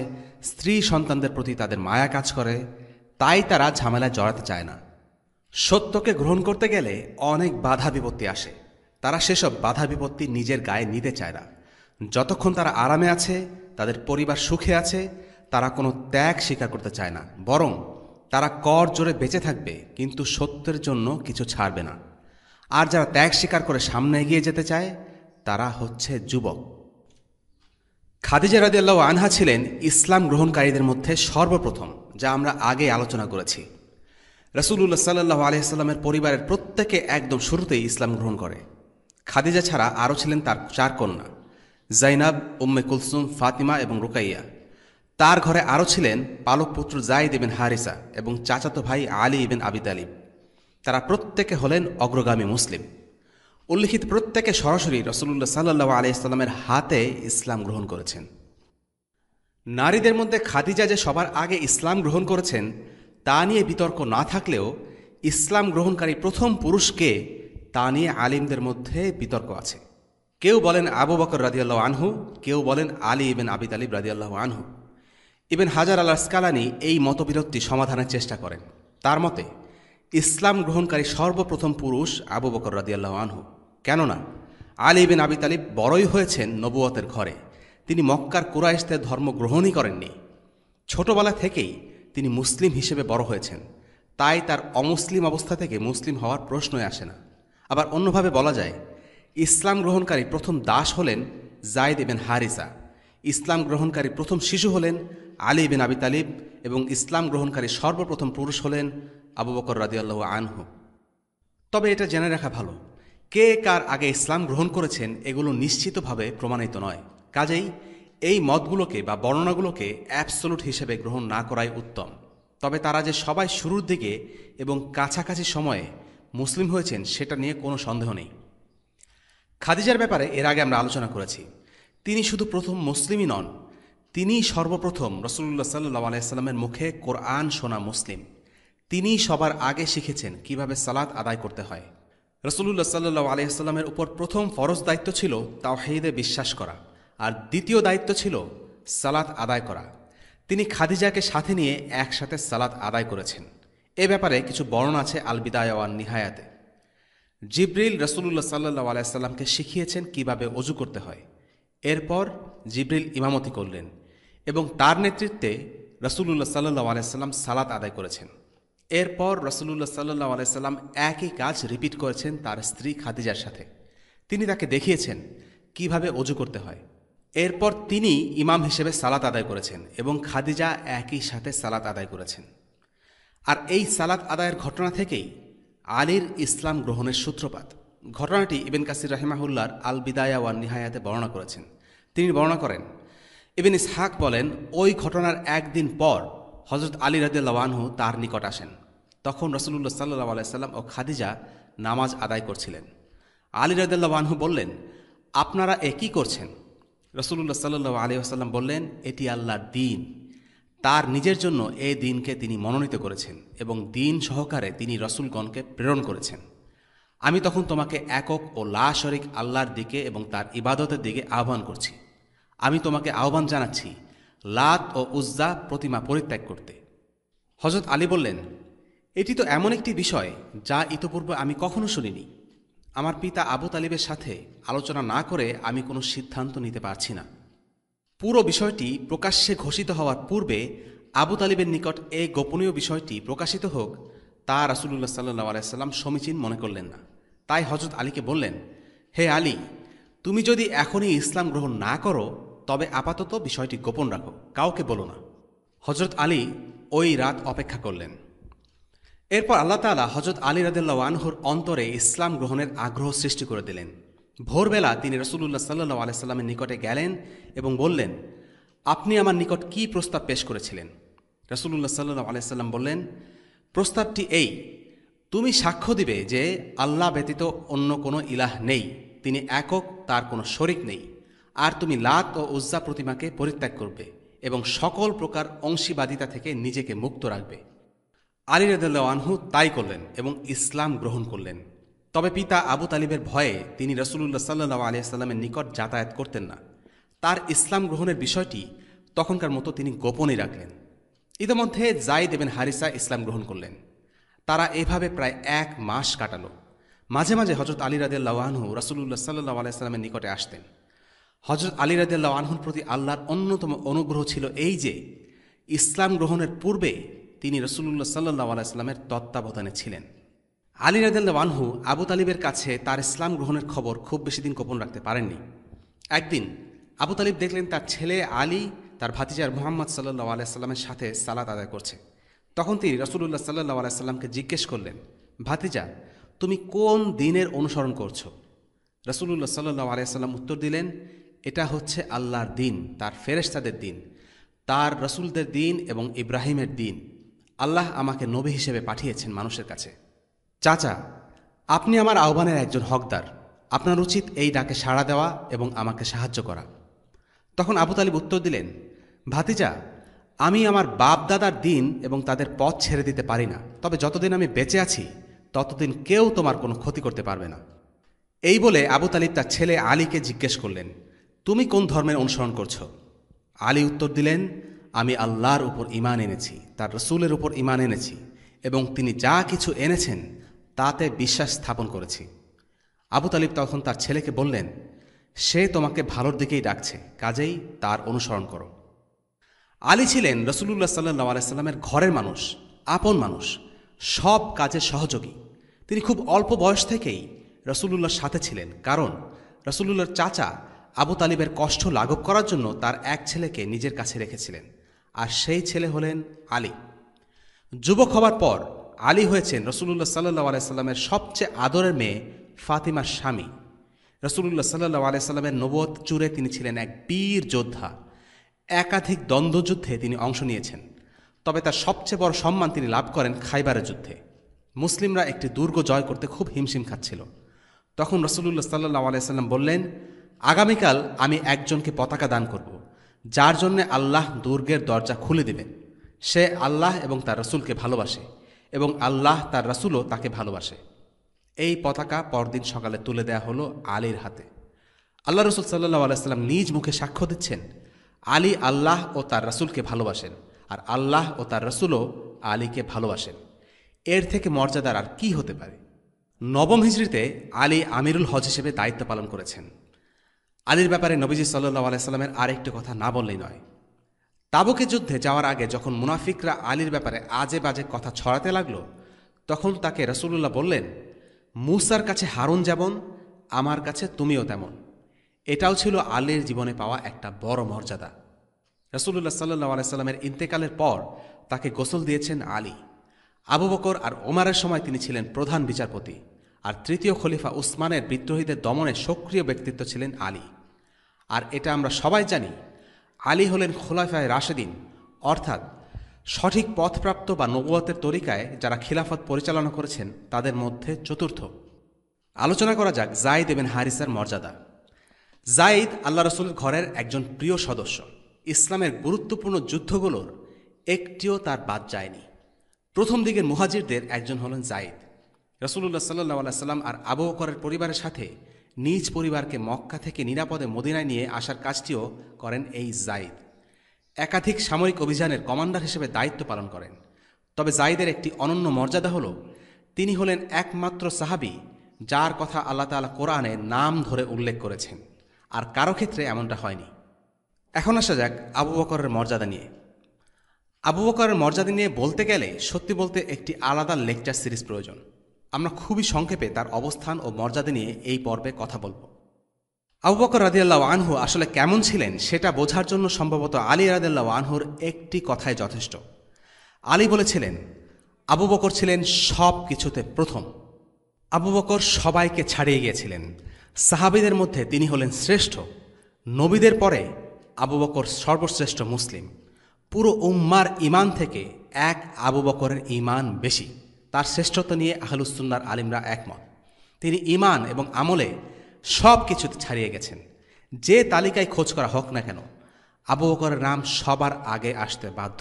স্ত্রী সন্তানদের প্রতি তাদের মায়া কাজ করে, তাই তারা ঝামেলায় জড়াতে চায় না। সত্যকে গ্রহণ করতে গেলে অনেক বাধা বিপত্তি আসে, তারা সেসব বাধা বিপত্তি নিজের গায়ে নিতে চায় না। যতক্ষণ তারা আরামে আছে, তাদের পরিবার সুখে আছে, তারা কোনো ত্যাগ স্বীকার করতে চায় না, বরং তারা কর জোরে বেঁচে থাকবে কিন্তু সত্যের জন্য কিছু ছাড়বে না। আর যারা ত্যাগ স্বীকার করে সামনে এগিয়ে যেতে চায় তারা হচ্ছে যুবক। খাদিজা রাদিয়াল্লাহু আনহা ছিলেন ইসলাম গ্রহণকারীদের মধ্যে সর্বপ্রথম, যা আমরা আগে আলোচনা করেছি। রাসূলুল্লাহ সাল্লাল্লাহু আলাইহি সাল্লামের পরিবারের প্রত্যেকে একদম শুরুতেই ইসলাম গ্রহণ করে। খাদিজা ছাড়া আরও ছিলেন তার 4 কন্যা, জাইনাব, উম্মে কুলসুম, ফাতিমা এবং রুকাইয়া। তার ঘরে আরও ছিলেন পালক পুত্র যায়েদ ইবনে হারিসা এবং চাচাতো ভাই আলী ইবনে আবি তালিব। তারা প্রত্যেকে হলেন অগ্রগামী মুসলিম। উল্লিখিত প্রত্যেকে সরাসরি রাসূলুল্লাহ সাল্লাল্লাহু আলাইহি সাল্লামের হাতে ইসলাম গ্রহণ করেছেন। নারীদের মধ্যে খাদিজা যে সবার আগে ইসলাম গ্রহণ করেছেন তা নিয়ে বিতর্ক না থাকলেও ইসলাম গ্রহণকারী প্রথম পুরুষকে তা নিয়ে আলিমদের মধ্যে বিতর্ক আছে। কেউ বলেন আবু বকর রাদিয়াল্লাহু আনহু, কেউ বলেন আলী ইবনে আবি তালিব রাদিয়াল্লাহু আনহু। ইবন হাজার আল আসকালানী এই মতবিরোধটি সমাধানের চেষ্টা করেন। তার মতে ইসলাম গ্রহণকারী সর্বপ্রথম পুরুষ আবু বকর রাদিয়াল্লাহু আনহু। কেননা আলী ইবনে আবি তালিব বড়ই হয়েছেন নবুয়তের ঘরে, তিনি মক্কার কুরাইশদের ধর্ম গ্রহণই করেননি। ছোটবেলা থেকেই তিনি মুসলিম হিসেবে বড় হয়েছেন, তাই তার অমুসলিম অবস্থা থেকে মুসলিম হওয়ার প্রশ্নই আসে না। আবার অন্যভাবে বলা যায়, ইসলাম গ্রহণকারী প্রথম দাস হলেন যায়েদ ইবনে হারিসা, ইসলাম গ্রহণকারী প্রথম শিশু হলেন আলী ইবনে আবি তালিব এবং ইসলাম গ্রহণকারী সর্বপ্রথম পুরুষ হলেন আবু বকর রাদিয়াল্লাহু আনহু। তবে এটা জেনে রাখা ভালো, কে কার আগে ইসলাম গ্রহণ করেছেন এগুলো নিশ্চিতভাবে প্রমাণিত নয়। কাজেই এই মতগুলোকে বা বর্ণনাগুলোকে অ্যাবসোলুট হিসেবে গ্রহণ না করাই উত্তম। তবে তারা যে সবাই শুরুর দিকে এবং কাছাকাছি সময়ে মুসলিম হয়েছেন সেটা নিয়ে কোনো সন্দেহ নেই। খাদিজার ব্যাপারে এর আগে আমরা আলোচনা করেছি। তিনি শুধু প্রথম মুসলিমই নন, তিনি সর্বপ্রথম রাসূলুল্লাহ সাল্লাল্লাহু আলাইহি সাল্লামের মুখে কোরআন শোনা মুসলিম। তিনি সবার আগে শিখেছেন কিভাবে সালাত আদায় করতে হয়। রাসূলুল্লাহ সাল্লাল্লাহু আলাইহি সাল্লামের উপর প্রথম ফরজ দায়িত্ব ছিল তাওহীদে বিশ্বাস করা, আর দ্বিতীয় দায়িত্ব ছিল সালাত আদায় করা। তিনি খাদিজাকে সাথে নিয়ে একসাথে সালাত আদায় করেছেন। এ ব্যাপারে কিছু বর্ণনা আছে আল বিদায়া ওয়ান নিহায়াতে। জিবরিল রাসূলুল্লাহ সাল্লাল্লাহু আলাইহি সাল্লামকে শিখিয়েছেন কিভাবে ওযু করতে হয়। এরপর জিবরিল ইমামতি করলেন এবং তার নেতৃত্বে রাসূলুল্লাহ সাল্লাল্লাহু আলাইহি সাল্লাম সালাত আদায় করেছেন। এরপর রাসূলুল্লাহ সাল্লাল্লাহু আলাইহি সাল্লাম একই কাজ রিপিট করেছেন তার স্ত্রী খাদিজার সাথে। তিনি তাকে দেখিয়েছেন কিভাবে ওযু করতে হয়। এরপর তিনি ইমাম হিসেবে সালাত আদায় করেছেন এবং খাদিজা একই সাথে সালাত আদায় করেছেন। আর এই সালাত আদায়ের ঘটনা থেকেই আলীর ইসলাম গ্রহণের সূত্রপাত। ঘটনাটি ইবন কাসির রাহিমাহুল্লাহর আল বিদায়া ওয়ান নিহায়াতে বর্ণনা করেছেন। তিনি বর্ণনা করেন, ইবন ইসহাক বলেন, ওই ঘটনার একদিন পর হযরত আলী রাদিয়াল্লাহু আনহু তার নিকট আসেন। তখন রাসূলুল্লাহ সাল্লাল্লাহু আলাইহি সাল্লাম ও খাদিজা নামাজ আদায় করছিলেন। আলী রাদিয়াল্লাহু আনহু বললেন, আপনারা এ কি করছেন? রাসূলুল্লাহ সাল্লাল্লাহু আলাইহি ওয়াসাল্লাম বললেন, এটি আল্লাহর দ্বীন। তার নিজের জন্য এই দ্বীনকে তিনি মনোনীত করেছেন এবং দ্বীন সহকারে তিনি রাসূলগণকে প্রেরণ করেছেন। আমি তখন তোমাকে একক ও লা শরীক আল্লাহর দিকে এবং তার ইবাদতের দিকে আহ্বান করছি। আমি তোমাকে আহ্বান জানাচ্ছি লাত ও উজ্জা প্রতিমা পরিত্যাগ করতে। হযরত আলী বললেন, এটি তো এমন একটি বিষয় যা ইতপূর্বে আমি কখনো শুনিনি। আমার পিতা আবু তালিবের সাথে আলোচনা না করে আমি কোনো সিদ্ধান্ত নিতে পারছি না। পুরো বিষয়টি প্রকাশ্যে ঘোষিত হওয়ার পূর্বে আবু তালিবের নিকট এই গোপনীয় বিষয়টি প্রকাশিত হোক তা রাসূলুল্লাহ সাল্লাল্লাহু আলাইহি সাল্লাম সমীচীন মনে করলেন না। তাই হযরত আলীকে বললেন, হে আলী, তুমি যদি এখনই ইসলাম গ্রহণ না করো তবে আপাতত বিষয়টি গোপন রাখো, কাউকে বলো না। হযরত আলী ওই রাত অপেক্ষা করলেন। এরপর আল্লাহ তাআলা হযরত আলী রাদিয়াল্লাহু আনহুর অন্তরে ইসলাম গ্রহণের আগ্রহ সৃষ্টি করে দিলেন। ভোরবেলা তিনি রাসূলুল্লাহ সাল্লাল্লাহু আলাইহি সাল্লামের নিকটে গেলেন এবং বললেন, আপনি আমার নিকট কি প্রস্তাব পেশ করেছিলেন? রাসূলুল্লাহ সাল্লাল্লাহু আলাইহি সাল্লাম বললেন, প্রস্তাবটি এই, তুমি সাক্ষ্য দিবে যে আল্লাহ ব্যতীত অন্য কোনো ইলাহ নেই, তিনি একক, তার কোনো শরিক নেই। আর তুমি লাত ও উজ্জা প্রতিমাকে পরিত্যাগ করবে এবং সকল প্রকার অংশীবাদিতা থেকে নিজেকে মুক্ত রাখবে। আলী রাদিয়াল্লাহু আনহু তাই করলেন এবং ইসলাম গ্রহণ করলেন। তবে পিতা আবু তালিবের ভয়ে তিনি রাসূলুল্লাহ সাল্লাল্লাহু আলাইহি ওয়াসাল্লামের নিকট যাতায়াত করতেন না। তার ইসলাম গ্রহণের বিষয়টি তখনকার মতো তিনি গোপনই রাখলেন। ইতিমধ্যে যায়েদ ইবনে হারিসা ইসলাম গ্রহণ করলেন। তারা এভাবে প্রায় 1 মাস কাটালো। মাঝে মাঝে হযরত আলী রাদিয়াল্লাহু আনহু রাসূলুল্লাহ সাল্লাল্লাহু আলাইহি ওয়াসাল্লামের নিকটে আসতেন। হযরত আলী রাদিয়াল্লাহু আনহুর প্রতি আল্লাহর অন্যতম অনুগ্রহ ছিল এই যে ইসলাম গ্রহণের পূর্বে তিনি রাসূলুল্লাহ সাল্লাল্লাহু আলাইহি ওয়াসাল্লামের তত্ত্বাবধানে ছিলেন। আলী রাদিয়াল্লাহু আনহু আবু তালিবের কাছে তার ইসলাম গ্রহণের খবর খুব বেশি দিন গোপন রাখতে পারেননি। একদিন আবু তালিব দেখলেন তার ছেলে আলী তার ভাতিজার মুহাম্মদ সাল্লাল্লাহু আলাইহি ওয়াসাল্লামের সাথে সালাত আদায় করছে। তখন তিনি রাসূলুল্লাহ সাল্লাল্লাহু আলাইহি ওয়াসাল্লামকে জিজ্ঞেস করলেন, ভাতিজা, তুমি কোন দ্বীনের অনুসরণ করছো? রাসূলুল্লাহ সাল্লাল্লাহু আলাইহি ওয়াসাল্লাম উত্তর দিলেন, এটা হচ্ছে আল্লাহর দ্বীন, তার ফেরেশতাদের দ্বীন, তার রাসূলদের দ্বীন এবং ইব্রাহিমের দ্বীন। আল্লাহ আমাকে নবী হিসেবে পাঠিয়েছেন মানুষের কাছে। চাচা, আপনি আমার আহ্বানের একজন হকদার। আপনার উচিত এই ডাকে সাড়া দেওয়া এবং আমাকে সাহায্য করা। তখন আবু তালিব উত্তর দিলেন, ভাতিজা, আমি আমার বাপ দাদার দ্বীন এবং তাদের পথ ছেড়ে দিতে পারি না। তবে যতদিন আমি বেঁচে আছি ততদিন কেউ তোমার কোনো ক্ষতি করতে পারবে না। এই বলে আবু তালিব তার ছেলে আলীকে জিজ্ঞেস করলেন, তুমি কোন ধর্মের অনুসরণ করছো? আলী উত্তর দিলেন, আমি আল্লাহর উপর ঈমান এনেছি, তার রাসূলের উপর ঈমান এনেছি এবং তিনি যা কিছু এনেছেন তাতে বিশ্বাস স্থাপন করেছি। আবু তালিব তখন তার ছেলেকে বললেন, সে তোমাকে ভালোর দিকেই ডাকছে, কাজেই তার অনুসরণ করো। আলী ছিলেন রাসূলুল্লাহ সাল্লাল্লাহু আলাইহি ওয়াসাল্লামের ঘরের মানুষ, আপন মানুষ, সব কাজে সহযোগী। তিনি খুব অল্প বয়স থেকেই রাসূলুল্লাহর সাথে ছিলেন, কারণ রাসূলুল্লাহর চাচা আবু তালিবের কষ্ট লাঘব করার জন্য তার এক ছেলেকে নিজের কাছে রেখেছিলেন, আর সেই ছেলে হলেন আলী। যুবক হবার পর আলী হয়েছেন রাসূলুল্লাহ সাল্লাল্লাহু আলাইহি ওয়াসাল্লামের সবচেয়ে আদরের মেয়ে ফাতিমার স্বামী। রাসূলুল্লাহ সাল্লাল্লাহু আলাইহি ওয়াসাল্লামের নবুয়ত জুড়ে তিনি ছিলেন এক বীর যোদ্ধা। একাধিক দ্বন্দ্বযুদ্ধে তিনি অংশ নিয়েছেন। তবে তার সবচেয়ে বড় সম্মান তিনি লাভ করেন খাইবারের যুদ্ধে। মুসলিমরা একটি দুর্গ জয় করতে খুব হিমশিম খাচ্ছিল। তখন রাসূলুল্লাহ সাল্লাল্লাহু আলাইহি ওয়াসাল্লাম বললেন, আগামীকাল আমি একজনকে পতাকা দান করব, যার জন্য আল্লাহ দুর্গের দরজা খুলে দেবেন। সে আল্লাহ এবং তার রাসূলকে ভালোবাসে এবং আল্লাহ তার রাসূলও তাকে ভালোবাসে। এই পতাকা পরদিন সকালে তুলে দেয়া হলো আলীর হাতে। আল্লাহ রাসূল সাল্লাল্লাহু আলাইহি ওয়াসাল্লাম নিজ মুখে সাক্ষ্য দিচ্ছেন, আলী আল্লাহ ও তার রাসূলকে ভালোবাসেন, আর আল্লাহ ও তার রাসূলও আলীকে ভালোবাসেন। এর থেকে মর্যাদার আর কি হতে পারে? নবম হিজরিতে আলী আমিরুল হজ হিসেবে দায়িত্ব পালন করেছেন। আলীর ব্যাপারে নবীজি সাল্লাল্লাহু আলাইহি ওয়াসাল্লামের আরেকটি কথা না বললেই নয়। তাবুকের যুদ্ধে যাওয়ার আগে যখন মুনাফিকরা আলীর ব্যাপারে আজে বাজে কথা ছড়াতে লাগলো, তখন তাকে রাসূলুল্লাহ বললেন, মূসার কাছে হারুন যেমন, আমার কাছে তুমিও তেমন। এটাও ছিল আলীর জীবনে পাওয়া একটা বড় মর্যাদা। রাসূলুল্লাহ সাল্লাল্লাহু আলাইহি ওয়াসাল্লামের ইন্তেকালের পর তাকে গোসল দিয়েছেন আলী। আবু বকর আর ওমরের সময় তিনি ছিলেন প্রধান বিচারপতি, আর তৃতীয় খলিফা উসমানের বিদ্রোহীদের দমনে সক্রিয় ব্যক্তিত্ব ছিলেন আলী। আর এটা আমরা সবাই জানি, আলী হলেন খোলাফায়ে রাশেদিন, অর্থাৎ সঠিক পথপ্রাপ্ত বা নবুয়তের তরিকায় যারা খিলাফত পরিচালনা করেছেন তাদের মধ্যে চতুর্থ। আলোচনা করা যাক যায়েদ ইবনে হারিসার মর্যাদা। যায়েদ আল্লাহ রাসূলের ঘরের একজন প্রিয় সদস্য। ইসলামের গুরুত্বপূর্ণ যুদ্ধগুলোর একটিও তার বাদ যায়নি। প্রথম দিকের মুহাজিরদের একজন হলেন যায়েদ। রাসূলুল্লাহ সাল্লাল্লাহু আলাইহি ওয়াসাল্লাম আর আবু বকরের পরিবারের সাথে নিজ পরিবারকে মক্কা থেকে নিরাপদে মদিনায় নিয়ে আসার কাজটিও করেন এই যায়েদ। একাধিক সামরিক অভিযানের কমান্ডার হিসেবে দায়িত্ব পালন করেন। তবে যায়েদের একটি অনন্য মর্যাদা হল, তিনি হলেন একমাত্র সাহাবী যার কথা আল্লাহ তাআলা কোরআনে নাম ধরে উল্লেখ করেছেন, আর কারো ক্ষেত্রে এমনটা হয়নি। এখন আসা যাক আবু বকরের মর্যাদা নিয়ে। আবু বকরের মর্যাদা নিয়ে বলতে গেলে সত্যি বলতে একটি আলাদা লেকচার সিরিজ প্রয়োজন। আমরা খুবই সংক্ষেপে তার অবস্থান ও মর্যাদা নিয়ে এই পর্বে কথা বলব। আবু বকর রাদিয়াল্লাহু আনহু আসলে কেমন ছিলেন সেটা বোঝার জন্য সম্ভবত আলী রাদিয়াল্লাহু আনহুর একটি কথাই যথেষ্ট। আলী বলেছিলেন, আবু বকর ছিলেন সব কিছুতে প্রথম। আবু বকর সবাইকে ছাড়িয়ে গিয়েছিলেন। সাহাবীদের মধ্যে তিনি হলেন শ্রেষ্ঠ। নবীদের পরে আবু বকর সর্বশ্রেষ্ঠ মুসলিম। পুরো উম্মার ঈমান থেকে এক আবু বকরের ঈমান বেশি। তার শ্রেষ্ঠত্ব নিয়ে আহলুস সুন্নাহর আলিমরা একমত। তিনি ঈমান এবং আমলে সব কিছুতে ছাড়িয়ে গেছেন। যে তালিকায় খোঁজ করা হোক না কেন, আবু বকরের নাম সবার আগে আসতে বাধ্য।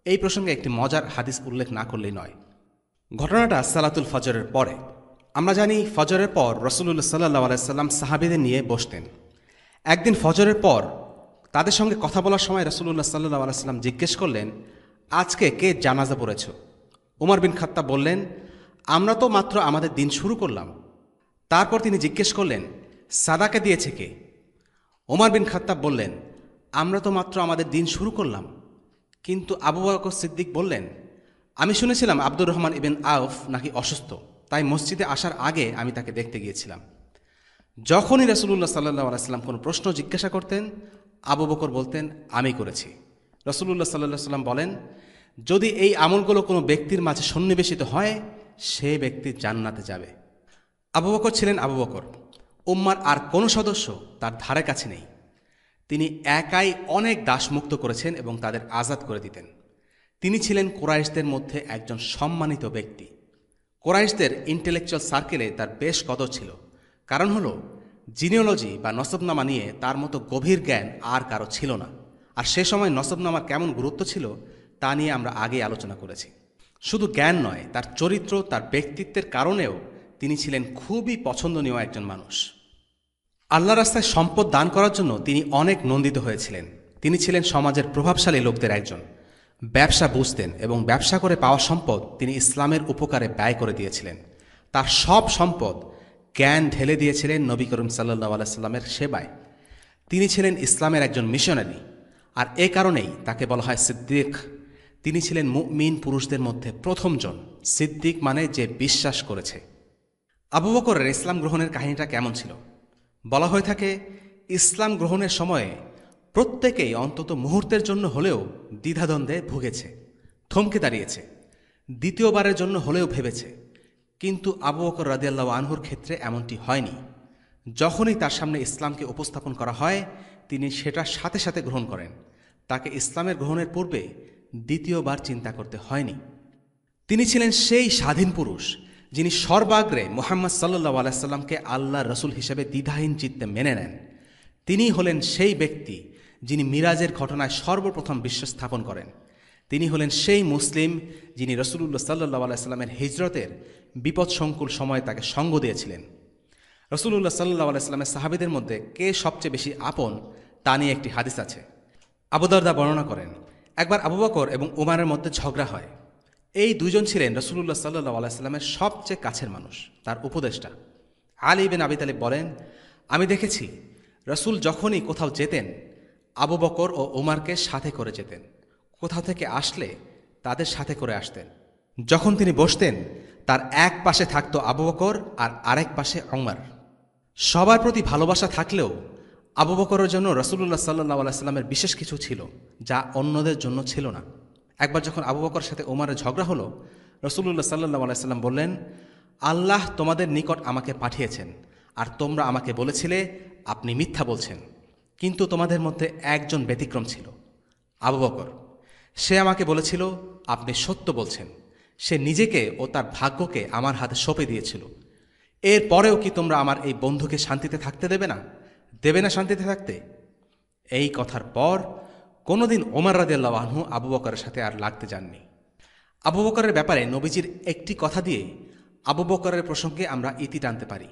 এই প্রসঙ্গে একটি মজার হাদিস উল্লেখ না করলেই নয়। ঘটনাটা সালাতুল ফজরের পরে। আমরা জানি ফজরের পর রাসূলুল্লাহ সাল্লাল্লাহু আলাইহি সাল্লাম সাহাবীদের নিয়ে বসতেন। একদিন ফজরের পর তাদের সঙ্গে কথা বলার সময় রাসূলুল্লাহ সাল্লাল্লাহু আলাইহি সাল্লাম জিজ্ঞেস করলেন, আজকে কে জানাজা পড়েছ? উমর বিন খাত্তাব বললেন, আমরা তো মাত্র আমাদের দিন শুরু করলাম। তারপর তিনি জিজ্ঞেস করলেন, সাদাকা দিয়েছে কে? উমর বিন খাত্তাব বললেন, আমরা তো মাত্র আমাদের দিন শুরু করলাম। কিন্তু আবু বকর সিদ্দিক বললেন, আমি শুনেছিলাম আব্দুর রহমান ইবনে আউফ নাকি অসুস্থ, তাই মসজিদে আসার আগে আমি তাকে দেখতে গিয়েছিলাম। যখনই রাসূলুল্লাহ সাল্লাল্লাহু আলাইহি সাল্লাম কোনো প্রশ্ন জিজ্ঞাসা করতেন, আবু বকর বলতেন, আমি করেছি। রাসূলুল্লাহ সাল্লাল্লাহু আলাইহি সাল্লাম বলেন, যদি এই আমলগুলো কোনো ব্যক্তির মাঝে সন্নিবেশিত হয়, সে ব্যক্তি জান্নাতে যাবে। আবু বকর ছিলেন আবু বকর। উম্মার আর কোনো সদস্য তার ধারে কাছে নেই। তিনি একাই অনেক দাসমুক্ত করেছেন এবং তাদের আজাদ করে দিতেন। তিনি ছিলেন কুরাইশদের মধ্যে একজন সম্মানিত ব্যক্তি। কুরাইশদের ইন্টেলেকচুয়াল সার্কেলে তার বেশ কদর ছিল। কারণ হলো, জিনিওলজি বা নসবনামা নিয়ে তার মতো গভীর জ্ঞান আর কারো ছিল না। আর সে সময় নসবনামার কেমন গুরুত্ব ছিল তা নিয়ে আমরা আগেই আলোচনা করেছি। শুধু জ্ঞান নয়, তার চরিত্র, তার ব্যক্তিত্বের কারণেও তিনি ছিলেন খুবই পছন্দনীয় একজন মানুষ। আল্লাহ রাস্তায় সম্পদ দান করার জন্য তিনি অনেক নন্দিত হয়েছিলেন। তিনি ছিলেন সমাজের প্রভাবশালী লোকদের একজন। ব্যবসা বুঝতেন এবং ব্যবসা করে পাওয়া সম্পদ তিনি ইসলামের উপকারে ব্যয় করে দিয়েছিলেন। তার সব সম্পদ, জ্ঞান ঢেলে দিয়েছিলেন নবী করিম সাল্লাল্লাহু আলাইহি সাল্লামের সেবায়। তিনি ছিলেন ইসলামের একজন মিশনারি, আর এ কারণেই তাকে বলা হয় সিদ্দিক। তিনি ছিলেন মুমিন পুরুষদের মধ্যে প্রথমজন। সিদ্দিক মানে যে বিশ্বাস করেছে। আবু বকরের ইসলাম গ্রহণের কাহিনীটা কেমন ছিল? বলা হয়ে থাকে, ইসলাম গ্রহণের সময়ে প্রত্যেকেই অন্তত মুহূর্তের জন্য হলেও দ্বিধাদ্বন্দ্বে ভুগেছে, থমকে দাঁড়িয়েছে, দ্বিতীয়বারের জন্য হলেও ভেবেছে। কিন্তু আবু বকর রাদিয়াল্লাহু আনহুর ক্ষেত্রে এমনটি হয়নি। যখনই তার সামনে ইসলামকে উপস্থাপন করা হয়, তিনি সেটার সাথে সাথে গ্রহণ করেন। তাকে ইসলামের গ্রহণের পূর্বে দ্বিতীয়বার চিন্তা করতে হয়নি। তিনি ছিলেন সেই স্বাধীন পুরুষ যিনি সর্বাগ্রে মুহাম্মদ সাল্লাল্লাহু আলাইহি সাল্লামকে আল্লাহর রাসূল হিসেবে দ্বিধাহীন চিত্তে মেনে নেন। তিনি হলেন সেই ব্যক্তি যিনি মিরাজের ঘটনায় সর্বপ্রথম বিশ্বাস স্থাপন করেন। তিনি হলেন সেই মুসলিম যিনি রাসূলুল্লাহ সাল্লাল্লাহু আলাইহি সাল্লামের হিজরতের বিপদসংকুল সময়ে তাকে সঙ্গ দিয়েছিলেন। রাসূলুল্লাহ সাল্লাল্লাহু আলাইহি সাল্লামের সাহাবীদের মধ্যে কে সবচেয়ে বেশি আপন তা নিয়ে একটি হাদিস আছে। আবু দারদা বর্ণনা করেন, একবার আবু বকর এবং উমারের মধ্যে ঝগড়া হয়। এই দুজন ছিলেন রাসূলুল্লাহ সাল্লাল্লাহু আলাইহি সাল্লামের সবচেয়ে কাছের মানুষ, তার উপদেষ্টা। আলী ইবনে আবি তালিব বলেন, আমি দেখেছি রাসূল যখনই কোথাও যেতেন, আবু বকর ও উমারকে সাথে করে যেতেন। কোথাও থেকে আসলে তাদের সাথে করে আসতেন। যখন তিনি বসতেন, তার এক পাশে থাকত আবু বকর আর আরেক পাশে উমর। সবার প্রতি ভালোবাসা থাকলেও আবু বকরের জন্য রাসূলুল্লাহ সাল্লাল্লাহু আলাইহি সাল্লামের বিশেষ কিছু ছিল যা অন্যদের জন্য ছিল না। একবার যখন আবু বকরের সাথে উমরের ঝগড়া হলো, রাসূলুল্লাহ সাল্লাল্লাহু আলাইহি সাল্লাম বললেন, আল্লাহ তোমাদের নিকট আমাকে পাঠিয়েছেন, আর তোমরা আমাকে বলেছিলে আপনি মিথ্যা বলছেন। কিন্তু তোমাদের মধ্যে একজন ব্যতিক্রম ছিল, আবু বকর। সে আমাকে বলেছিল আপনি সত্য বলছেন। সে নিজেকে ও তার ভাগ্যকে আমার হাতে সঁপে দিয়েছিল। এর পরেও কি তোমরা আমার এই বন্ধুকে শান্তিতে থাকতে দেবে না শান্তিতে থাকতে? এই কথার পর কোনোদিন ওমর রাদিয়াল্লাহু আনহু আবু বকরের সাথে আর লাগতে যাননি। আবু বকরের ব্যাপারে নবীজির একটি কথা দিয়ে আবু বকরের প্রসঙ্গে আমরা ইতি টানতে পারি।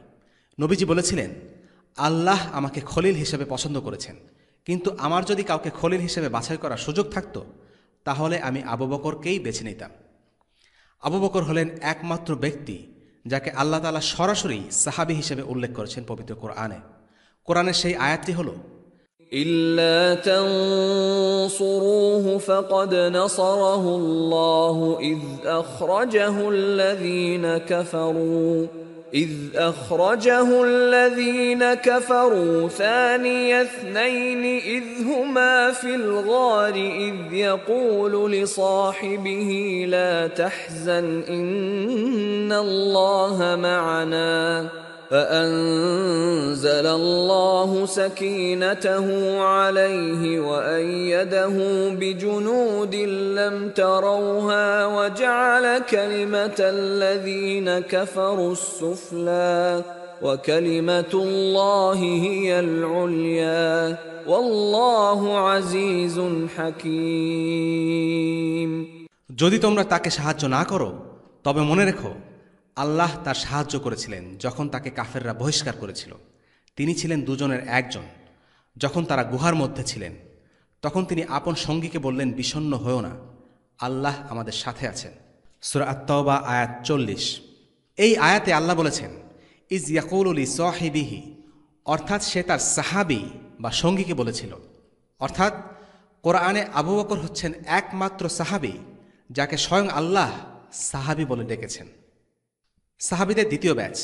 নবীজি বলেছিলেন, আল্লাহ আমাকে খলিল হিসেবে পছন্দ করেছেন, কিন্তু আমার যদি কাউকে খলিল হিসেবে বাছাই করার সুযোগ থাকত, তাহলে আমি আবু বকরকেই বেছে নিতাম। আবু বকর হলেন একমাত্র ব্যক্তি যাকে আল্লাহ তাআলা সরাসরি সাহাবী হিসেবে উল্লেখ করেছেন পবিত্র কোরআনে। কোরআনের সেই আয়াতটি হল, إلا تنصروه فقد نصره الله إذ أخرجه الذين كفروا ثاني اثنين إذ هما في الغار إذ يقول لصاحبه لا تحزن إن الله معنا فأنزل الله سكينته عليه وأيده بجنود لم تروها وجعل كلمة الذين كفروا السفلى وكلمة الله هي العليا والله عزيز حكيم। যদি তোমরা তাকে সাহায্য না করো, তবে মনে রেখো আল্লাহ তার সাহায্য করেছিলেন যখন তাকে কাফেররা বহিষ্কার করেছিল। তিনি ছিলেন দুজনের একজন। যখন তারা গুহার মধ্যে ছিলেন তখন তিনি আপন সঙ্গীকে বললেন, বিষণ্ণ হয়েও না, আল্লাহ আমাদের সাথে আছেন। সূরা আত-তাওবা আয়াত 40। এই আয়াতে আল্লাহ বলেছেন, ইজ ইয়াকুলু লিসাহিবিহি, অর্থাৎ সে তার সাহাবী বা সঙ্গীকে বলেছিল। অর্থাৎ কোরআনে আবু বকর হচ্ছেন একমাত্র সাহাবী যাকে স্বয়ং আল্লাহ সাহাবী বলে ডেকেছেন। সাহাবীদের দ্বিতীয় ব্যাচ।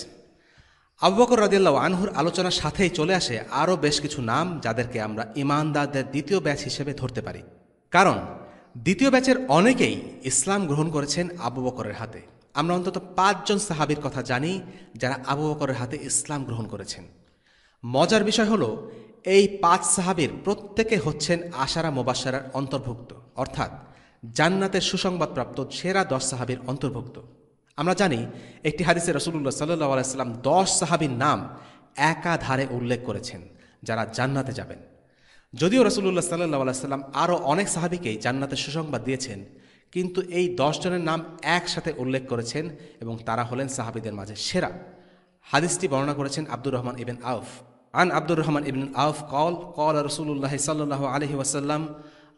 আবু বকর রাদিয়াল্লাহু আনহুর আলোচনার সাথেই চলে আসে আরও বেশ কিছু নাম যাদেরকে আমরা ঈমানদারদের দ্বিতীয় ব্যাচ হিসেবে ধরতে পারি। কারণ দ্বিতীয় ব্যাচের অনেকেই ইসলাম গ্রহণ করেছেন আবু বকরের হাতে। আমরা অন্তত 5 জন সাহাবীর কথা জানি যারা আবু বকরের হাতে ইসলাম গ্রহণ করেছেন। মজার বিষয় হলো, এই 5 সাহাবীর প্রত্যেকে হচ্ছেন আশারা মুবাশশারার অন্তর্ভুক্ত, অর্থাৎ জান্নাতের সুসংবাদপ্রাপ্ত সেরা 10 সাহাবীর অন্তর্ভুক্ত। আমরা জানি একটি হাদিসে রাসূলুল্লাহ সাল্লাল্লাহু আলাইহি ওয়াসাল্লাম 10 সাহাবীর নাম একাধারে উল্লেখ করেছেন যারা জান্নাতে যাবেন। যদিও রাসূলুল্লাহ সাল্লাল্লাহু আলাইহি ওয়াসাল্লাম আরও অনেক সাহাবীকেই জান্নাতের সুসংবাদ দিয়েছেন, কিন্তু এই 10 জনের নাম একসাথে উল্লেখ করেছেন এবং তারা হলেন সাহাবীদের মাঝে সেরা। হাদিসটি বর্ণনা করেছেন আব্দুর রহমান ইবনে আউফ। আন আব্দুর রহমান ইবনে আউফ قال রাসূলুল্লাহ সাল্লাল্লাহু আলাইহি ওয়াসাল্লাম,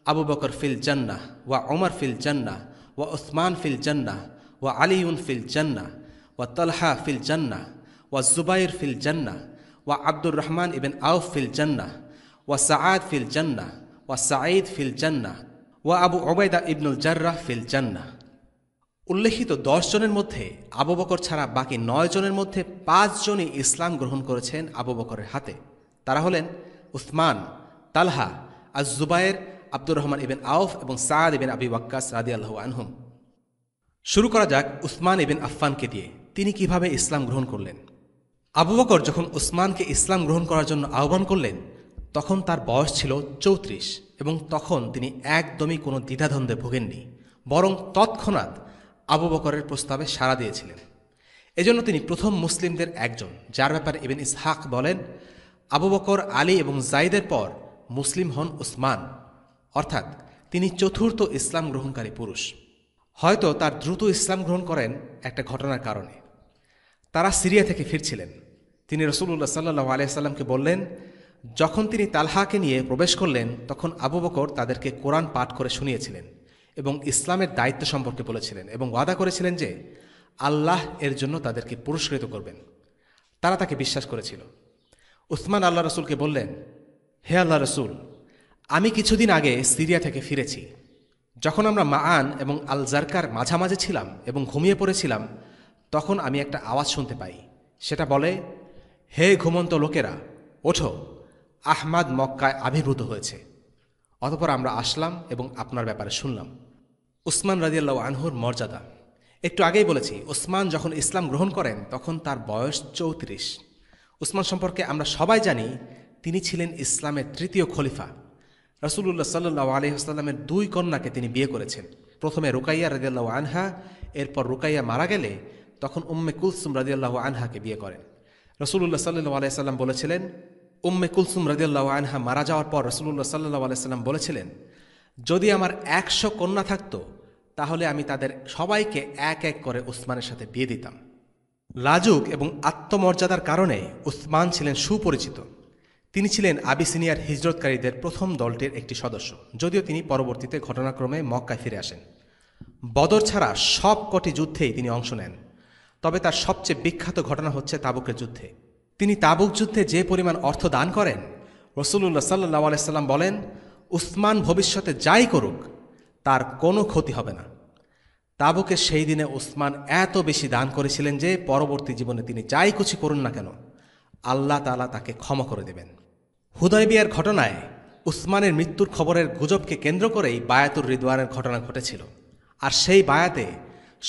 আবু বকর ফিল জান্নাহ ওয়া উমর ফিল জান্নাহ ওয়া উসমান ফিল জান্নাহ ওয়া আলিউন ফিল জান্নাহ ওয়া তালহা ফিল জান্নাহ ওয়া জুবাইর ফিল জান্নাহ ওয়া আব্দুর রহমান ইবনে আউফ ফিল জান্নাহ ওয়া সাআদ ফিল জান্নাহ ওয়া সাঈদ ফিল জান্নাহ ওয়া আবু উবাইদা ইবনুল জাররাহ ফিল জান্নাহ। উল্লেখিত 10 জনের মধ্যে আবু বকর ছাড়া বাকি 9 জনের মধ্যে 5 জনই ইসলাম গ্রহণ করেছেন আবু বকরের হাতে। তারা হলেন উসমান, তালহা, আজ-জুবায়ের, আব্দুর রহমান ইবনে আউফ এবং সাদ ইবনে আবি ওয়াক্কাস রাদিয়াল্লাহু আনহুম। শুরু করা যাক উসমান ইবনে আফফানকে দিয়ে। তিনি কিভাবে ইসলাম গ্রহণ করলেন? আবু বকর যখন উসমানকে ইসলাম গ্রহণ করার জন্য আহ্বান করলেন তখন তার বয়স ছিল 34 এবং তখন তিনি একদমই কোনো দ্বিধাদ্বন্দ্বে ভোগেননি, বরং তৎক্ষণাৎ আবু বকরের প্রস্তাবে সাড়া দিয়েছিলেন। এজন্য তিনি প্রথম মুসলিমদের একজন, যার ব্যাপারে ইবনে ইসহাক বলেন, আবু বকর, আলী এবং যায়েদের পর মুসলিম হন উসমান, অর্থাৎ তিনি চতুর্থ ইসলাম গ্রহণকারী পুরুষ। হয়তো তার দ্রুত ইসলাম গ্রহণ করেন একটা ঘটনার কারণে। তারা সিরিয়া থেকে ফিরছিলেন। তিনি রাসূলুল্লাহ সাল্লাল্লাহু আলাইহি সাল্লামকে বললেন, যখন তিনি তালহাকে নিয়ে প্রবেশ করলেন তখন আবু বকর তাদেরকে কোরআন পাঠ করে শুনিয়েছিলেন এবং ইসলামের দায়িত্ব সম্পর্কে বলেছিলেন এবং ওয়াদা করেছিলেন যে আল্লাহ এর জন্য তাদেরকে পুরস্কৃত করবেন। তারা তাকে বিশ্বাস করেছিল। উসমান আল্লাহ রসুলকে বললেন, হে আল্লাহ রসুল, আমি কিছুদিন আগে সিরিয়া থেকে ফিরেছি। যখন আমরা মাআন এবং আল জারকার মাঝামাঝি ছিলাম এবং ঘুমিয়ে পড়েছিলাম তখন আমি একটা আওয়াজ শুনতে পাই। সেটা বলে, হে ঘুমন্ত লোকেরা, ওঠো, আহমাদ মক্কায় আবির্ভূত হয়েছে। অতঃপর আমরা আসলাম এবং আপনার ব্যাপারে শুনলাম। উসমান রাদিয়াল্লাহু আনহুর মর্যাদা একটু আগেই বলেছি। উসমান যখন ইসলাম গ্রহণ করেন তখন তার বয়স 34। উসমান সম্পর্কে আমরা সবাই জানি তিনি ছিলেন ইসলামের তৃতীয় খলিফা। রাসূলুল্লাহ সাল্লাল্লাহু আলাইহি ওয়াসাল্লামের 2 কন্যাকে তিনি বিয়ে করেছেন। প্রথমে রুকাইয়া রাদিয়াল্লাহু আনহা, এরপর রুকাইয়া মারা গেলে তখন উম্মে কুলসুম রাদিয়াল্লাহু আনহাকে বিয়ে করেন। রাসূলুল্লাহ সাল্লাল্লাহু আলাইহি ওয়াসাল্লাম বলেছিলেন, উম্মে কুলসুম রাদিয়াল্লাহু আনহা মারা যাওয়ার পর রাসূলুল্লাহ সাল্লাল্লাহু আলাইহি ওয়াসাল্লাম বলেছিলেন, যদি আমার 100 কন্যা থাকতো তাহলে আমি তাদের সবাইকে এক এক করে উসমানের সাথে বিয়ে দিতাম। লাজুক এবং আত্মমর্যাদার কারণে উসমান ছিলেন সুপরিচিত। তিনি ছিলেন আবিসিনিয়ার হিজরতকারীদের প্রথম দলটির একটি সদস্য, যদিও তিনি পরবর্তীতে ঘটনাক্রমে মক্কায় ফিরে আসেন। বদর ছাড়া সব কটি যুদ্ধেই তিনি অংশ নেন, তবে তার সবচেয়ে বিখ্যাত ঘটনা হচ্ছে তাবুকের যুদ্ধে। তিনি তাবুক যুদ্ধে যে পরিমাণ অর্থ দান করেন, রাসূলুল্লাহ সাল্লাল্লাহু আলাইহি ওয়াসাল্লাম বলেন, উসমান ভবিষ্যতে যাই করুক তার কোনো ক্ষতি হবে না। তাবুকের সেই দিনে উসমান এত বেশি দান করেছিলেন যে পরবর্তী জীবনে তিনি যাই কিছু করুন না কেন আল্লাহ তাআলা তাকে ক্ষমা করে দেবেন। হুদায়বিয়ার ঘটনায় উসমানের মৃত্যুর খবরের গুজবকে কেন্দ্র করেই বায়াতুর রিদওয়ানের ঘটনা ঘটেছিল। আর সেই বায়াতে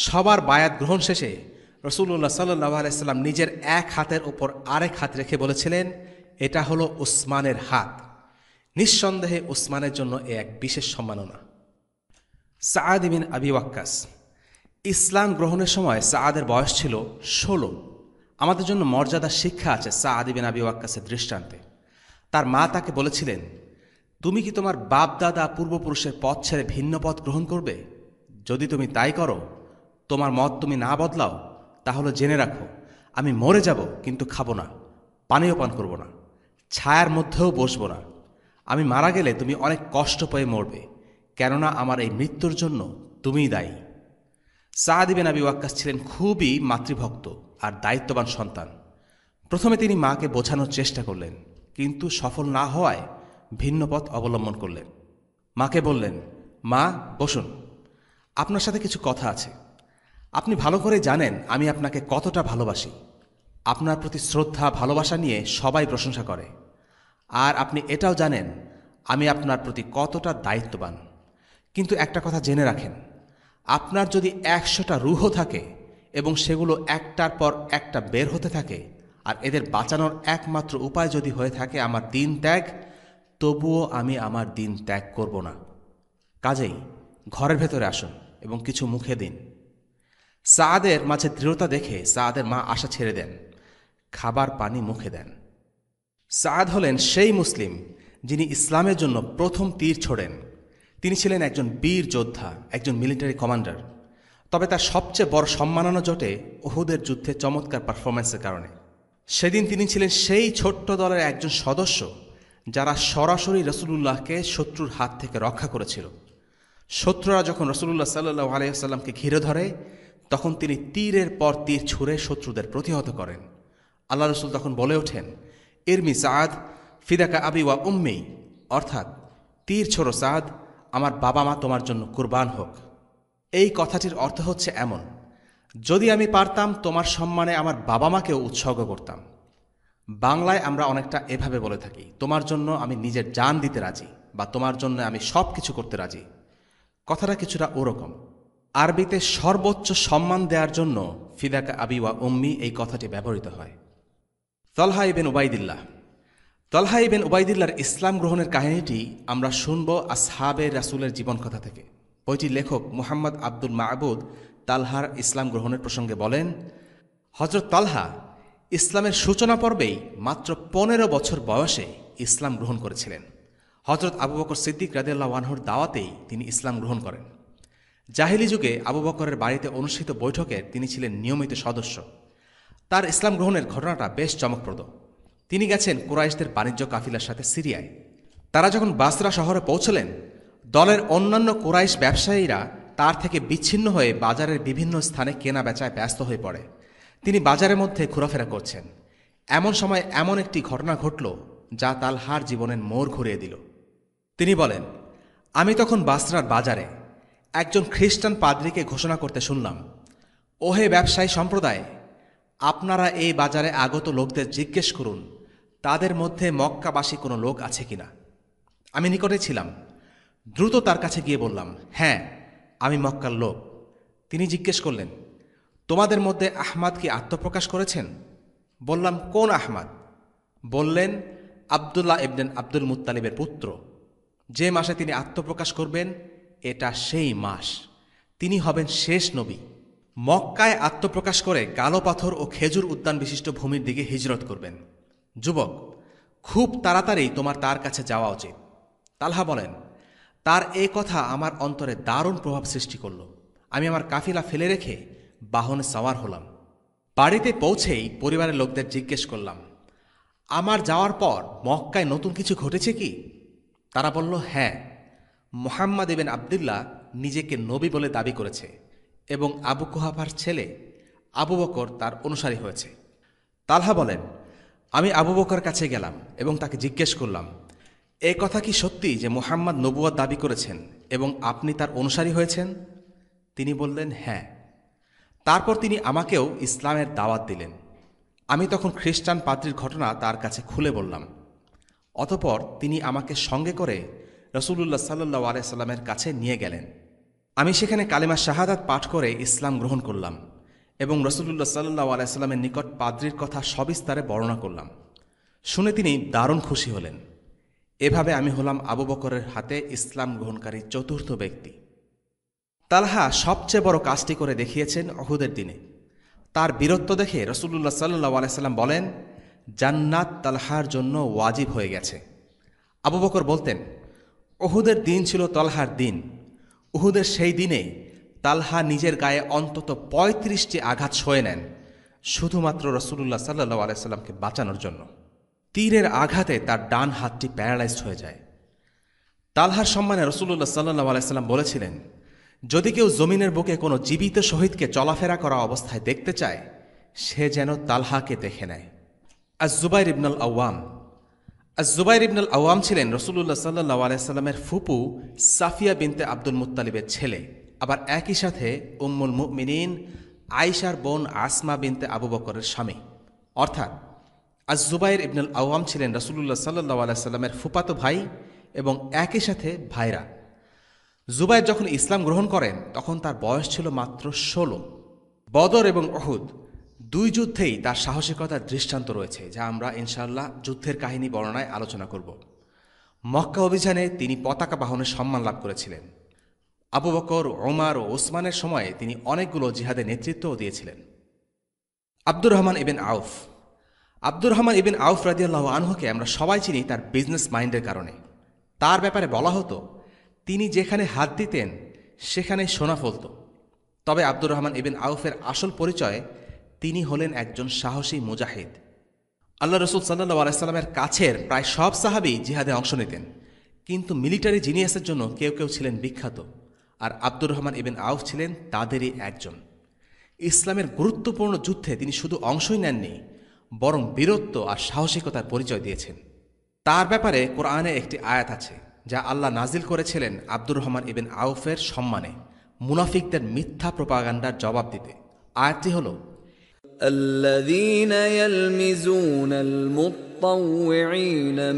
সবার বায়াত গ্রহণ শেষে রাসূলুল্লাহ সাল্লাল্লাহু আলাইহি ওয়াসাল্লাম নিজের এক হাতের উপর আরেক হাত রেখে বলেছিলেন, এটা হলো উসমানের হাত। নিঃসন্দেহে উসমানের জন্য এ এক বিশেষ সম্মাননা। সাআদ ইবনে আবি ওয়াক্কাস। ইসলাম গ্রহণের সময় সাআদের বয়স ছিল 16। আমাদের জন্য মর্যাদার শিক্ষা আছে সাআদ ইবনে আবি ওয়াক্কাসের দৃষ্টান্তে। তার মা তাকে বলেছিলেন, তুমি কি তোমার বাপ দাদা পূর্বপুরুষের পথ ছেড়ে ভিন্ন পথ গ্রহণ করবে? যদি তুমি তাই করো, তোমার মত তুমি না বদলাও, তাহলে জেনে রাখো, আমি মরে যাব কিন্তু খাবো না, পানীয় পান করব না, ছায়ার মধ্যেও বসবো না। আমি মারা গেলে তুমি অনেক কষ্ট পেয়ে মরবে, কেননা আমার এই মৃত্যুর জন্য তুমিই দায়ী। সাদ ইবনে আবি ওয়াক্কাস ছিলেন খুবই মাতৃভক্ত আর দায়িত্ববান সন্তান। প্রথমে তিনি মাকে বোঝানোর চেষ্টা করলেন, কিন্তু সফল না হওয়ায় ভিন্ন পথ অবলম্বন করলেন। মাকে বললেন, মা বসুন, আপনার সাথে কিছু কথা আছে। আপনি ভালো করে জানেন আমি আপনাকে কতটা ভালোবাসি। আপনার প্রতি শ্রদ্ধা ভালোবাসা নিয়ে সবাই প্রশংসা করে। আর আপনি এটাও জানেন আমি আপনার প্রতি কতটা দায়িত্ববান। কিন্তু একটা কথা জেনে রাখেন, আপনার যদি 100টা রূহ থাকে এবং সেগুলো একটার পর একটা বের হতে থাকে, আর এদের বাঁচানোর একমাত্র উপায় যদি হয়ে থাকে আমার দিন ত্যাগ, তবুও আমি আমার দিন ত্যাগ করব না। কাজেই ঘরের ভেতরে আসুন এবং কিছু মুখে দিন। সাদের মাঝে দৃঢ়তা দেখে সাদের মা আশা ছেড়ে দেন, খাবার পানি মুখে দেন। সাদ হলেন সেই মুসলিম যিনি ইসলামের জন্য প্রথম তীর ছোড়েন। তিনি ছিলেন একজন বীর যোদ্ধা, একজন মিলিটারি কমান্ডার। তবে তার সবচেয়ে বড় সম্মাননা জোটে উহুদের যুদ্ধে চমৎকার পারফরম্যান্সের কারণে। সেদিন তিনি ছিলেন সেই ছোট্ট দলের একজন সদস্য যারা সরাসরি রসুলুল্লাহকে শত্রুর হাত থেকে রক্ষা করেছিল। শত্রুরা যখন রসুলুল্লাহ সাল্লাল্লাহু আলাইহি ওয়াসাল্লামকে ঘিরে ধরে, তখন তিনি তীরের পর তীর ছুঁড়ে শত্রুদের প্রতিহত করেন। আল্লাহ রসুল তখন বলে ওঠেন, ইরমি সাদ ফিদাকা আবি ওয়া উম্মি, অর্থাৎ তীর ছোড়ো সাদ, আমার বাবা মা তোমার জন্য কুরবান হোক। এই কথাটির অর্থ হচ্ছে এমন, যদি আমি পারতাম তোমার সম্মানে আমার বাবা মাকেও উৎসর্গ করতাম। বাংলায় আমরা অনেকটা এভাবে বলে থাকি, তোমার জন্য আমি নিজের জান দিতে রাজি, বা তোমার জন্য আমি সব কিছু করতে রাজি। কথাটা কিছুটা ওরকম। আরবিতে সর্বোচ্চ সম্মান দেওয়ার জন্য ফিদাকা আবি ওয়া উম্মি এই কথাটি ব্যবহৃত হয়। তলহা ইবেন উবাইদিল্লাহ। তলহা ইবেন উবাইদিল্লাহর ইসলাম গ্রহণের কাহিনীটি আমরা শুনব আসহাবে রাসূলের জীবনকথা থেকে। বইটির লেখক মুহাম্মদ আব্দুল মাহবুদ তালহার ইসলাম গ্রহণের প্রসঙ্গে বলেন, হযরত তালহা ইসলামের সূচনা পর্বেই মাত্র 15 বছর বয়সে ইসলাম গ্রহণ করেছিলেন। হযরত আবু বকর সিদ্দিক রাদিয়াল্লাহু আনহুর দাওয়াতেই তিনি ইসলাম গ্রহণ করেন। জাহিলি যুগে আবু বকরের বাড়িতে অনুষ্ঠিত বৈঠকের তিনি ছিলেন নিয়মিত সদস্য। তার ইসলাম গ্রহণের ঘটনাটা বেশ চমকপ্রদ। তিনি গেছেন কুরাইশদের বাণিজ্য কাফিলার সাথে সিরিয়ায়। তারা যখন বাসরা শহরে পৌঁছলেন, দলের অন্যান্য কুরাইশ ব্যবসায়ীরা তার থেকে বিচ্ছিন্ন হয়ে বাজারের বিভিন্ন স্থানে কেনা বেচায় ব্যস্ত হয়ে পড়ে। তিনি বাজারের মধ্যে ঘোরাফেরা করছেন। এমন সময় এমন একটি ঘটনা ঘটল যা তালহার জীবনের মোড় ঘুরিয়ে দিল। তিনি বলেন, আমি তখন বাসরার বাজারে একজন খ্রিস্টান পাদ্রীকে ঘোষণা করতে শুনলাম, ওহে ব্যবসায়ী সম্প্রদায়, আপনারা এই বাজারে আগত লোকদের জিজ্ঞেস করুন তাদের মধ্যে মক্কাবাসী কোনো লোক আছে কিনা। আমি নিকটে ছিলাম, দ্রুত তার কাছে গিয়ে বললাম, হ্যাঁ আমি মক্কার লোক। তিনি জিজ্ঞেস করলেন, তোমাদের মধ্যে আহমাদ কি আত্মপ্রকাশ করেছেন? বললাম, কোন আহমাদ? বললেন, আবদুল্লাহ ইবনে আব্দুল মুত্তালিবের পুত্র। যে মাসে তিনি আত্মপ্রকাশ করবেন এটা সেই মাস। তিনি হবেন শেষ নবী। মক্কায় আত্মপ্রকাশ করে কালো পাথর ও খেজুর উদ্যান বিশিষ্ট ভূমির দিকে হিজরত করবেন। যুবক, খুব তাড়াতাড়ি তোমার তার কাছে যাওয়া উচিত। তালহা বলেন, তার এই কথা আমার অন্তরে দারুণ প্রভাব সৃষ্টি করল। আমি আমার কাফিলা ফেলে রেখে বাহনে সওয়ার হলাম। বাড়িতে পৌঁছেই পরিবারের লোকদের জিজ্ঞেস করলাম, আমার যাওয়ার পর মক্কায় নতুন কিছু ঘটেছে কি? তারা বলল, হ্যাঁ, মুহাম্মদ ইবনে আবদুল্লাহ নিজেকে নবী বলে দাবি করেছে এবং আবু কুহাফার ছেলে আবু বকর তার অনুসারী হয়েছে। তালহা বলেন, আমি আবু বকর কাছে গেলাম এবং তাকে জিজ্ঞেস করলাম, এ কথা কি সত্যি যে মুহাম্মদ নবুয়ত দাবি করেছেন এবং আপনি তার অনুসারী হয়েছেন? তিনি বললেন, হ্যাঁ। তারপর তিনি আমাকেও ইসলামের দাওয়াত দিলেন। আমি তখন খ্রিস্টান পাদ্রীর ঘটনা তার কাছে খুলে বললাম। অতঃপর তিনি আমাকে সঙ্গে করে রসুলুল্লাহ সাল্লাল্লাহু আলাইহি সাল্লামের কাছে নিয়ে গেলেন। আমি সেখানে কালিমা শাহাদাত পাঠ করে ইসলাম গ্রহণ করলাম এবং রসুলুল্লাহ সাল্লাল্লাহু আলাইহি সাল্লামের নিকট পাদ্রীর কথা সবিস্তারে বর্ণনা করলাম। শুনে তিনি দারুণ খুশি হলেন। এভাবে আমি হলাম আবু বকরের হাতে ইসলাম গ্রহণকারী চতুর্থ ব্যক্তি। তালহা সবচেয়ে বড় কাজটি করে দেখিয়েছেন উহুদের দিনে। তার বীরত্ব দেখে রসুলুল্লাহ সাল্লাল্লাহু আলাইহি সাল্লাম বলেন, জান্নাত তালহার জন্য ওয়াজিব হয়ে গেছে। আবু বকর বলতেন, উহুদের দিন ছিল তালহার দিন। উহুদের সেই দিনে তালহা নিজের গায়ে অন্তত 35টি আঘাত সয়ে নেন শুধুমাত্র রাসূলুল্লাহ সাল্লাল্লাহু আলাইহি সাল্লামকে বাঁচানোর জন্য। তীরের আঘাতে তার ডান হাতটি প্যারালাইজড হয়ে যায়। তালহার সম্মানে রাসূলুল্লাহ সাল্লাল্লাহু আলাইহি সাল্লাম বলেছিলেন, যদি কেউ জমিনের বুকে কোনো জীবিত শহীদকে চলাফেরা করা অবস্থায় দেখতে চায়, সে যেন তালহাকে দেখে নেয়। আজ-জুবাইর ইবনুল আওয়াম। আজ-জুবাইর ইবনুল আওয়াম ছিলেন রাসূলুল্লাহ সাল্লাল্লাহু আলাইহি সাল্লামের ফুপু সাফিয়া বিনতে আব্দুল মুত্তালিবের ছেলে, আবার একই সাথে উম্মুল মুমিনিন আয়েশার বোন আসমা বিনতে আবু বকরের স্বামী। অর্থাৎ আজ-জুবাইর ইবনুল আওয়াম ছিলেন রাসূলুল্লাহ সাল্লাল্লাহু আলাইহি সাল্লামের ফুফাতো ভাই এবং একই সাথে ভাইরা। জুবাইর যখন ইসলাম গ্রহণ করেন তখন তার বয়স ছিল মাত্র 16। বদর এবং উহুদ দুই যুদ্ধেই তার সাহসিকতার দৃষ্টান্ত রয়েছে, যা আমরা ইনশাআল্লাহ যুদ্ধের কাহিনী বর্ণনায় আলোচনা করব। মক্কা অভিযানে তিনি পতাকা বাহনের সম্মান লাভ করেছিলেন। আবু বকর, ওমর ও ওসমানের সময়ে তিনি অনেকগুলো জিহাদে নেতৃত্বও দিয়েছিলেন। আব্দুর রহমান ইবিন আউফ। আব্দুর রহমান ইবিন আউফ রাদিয়াল্লাহু আনহুকে আমরা সবাই চিনি তার বিজনেস মাইন্ডের কারণে। তার ব্যাপারে বলা হতো, তিনি যেখানে হাত দিতেন সেখানে সোনা ফলত। তবে আব্দুর রহমান ইবিন আউফের আসল পরিচয়, তিনি হলেন একজন সাহসী মুজাহিদ। আল্লাহ রসুল সাল্লাল্লাহু আলাইহি সাল্লামের কাছের প্রায় সব সাহাবী জিহাদে অংশ নিতেন, কিন্তু মিলিটারি জিনিয়াসের জন্য কেউ কেউ ছিলেন বিখ্যাত, আর আব্দুর রহমান ইবিন আউফ ছিলেন তাদেরই একজন। ইসলামের গুরুত্বপূর্ণ যুদ্ধে তিনি শুধু অংশই নেননি, বরং বীরত্ব আর সাহসিকতার পরিচয় দিয়েছেন। তার ব্যাপারে কোরআনে একটি আয়াত আছে যা আল্লাহ নাজিল করেছিলেন আব্দুর রহমান ইবিন আউফের সম্মানে, মুনাফিকদের মিথ্যা প্রোপাগান্ডার জবাব দিতে। আয়াতটি হল, الذين يلمزون المطوعين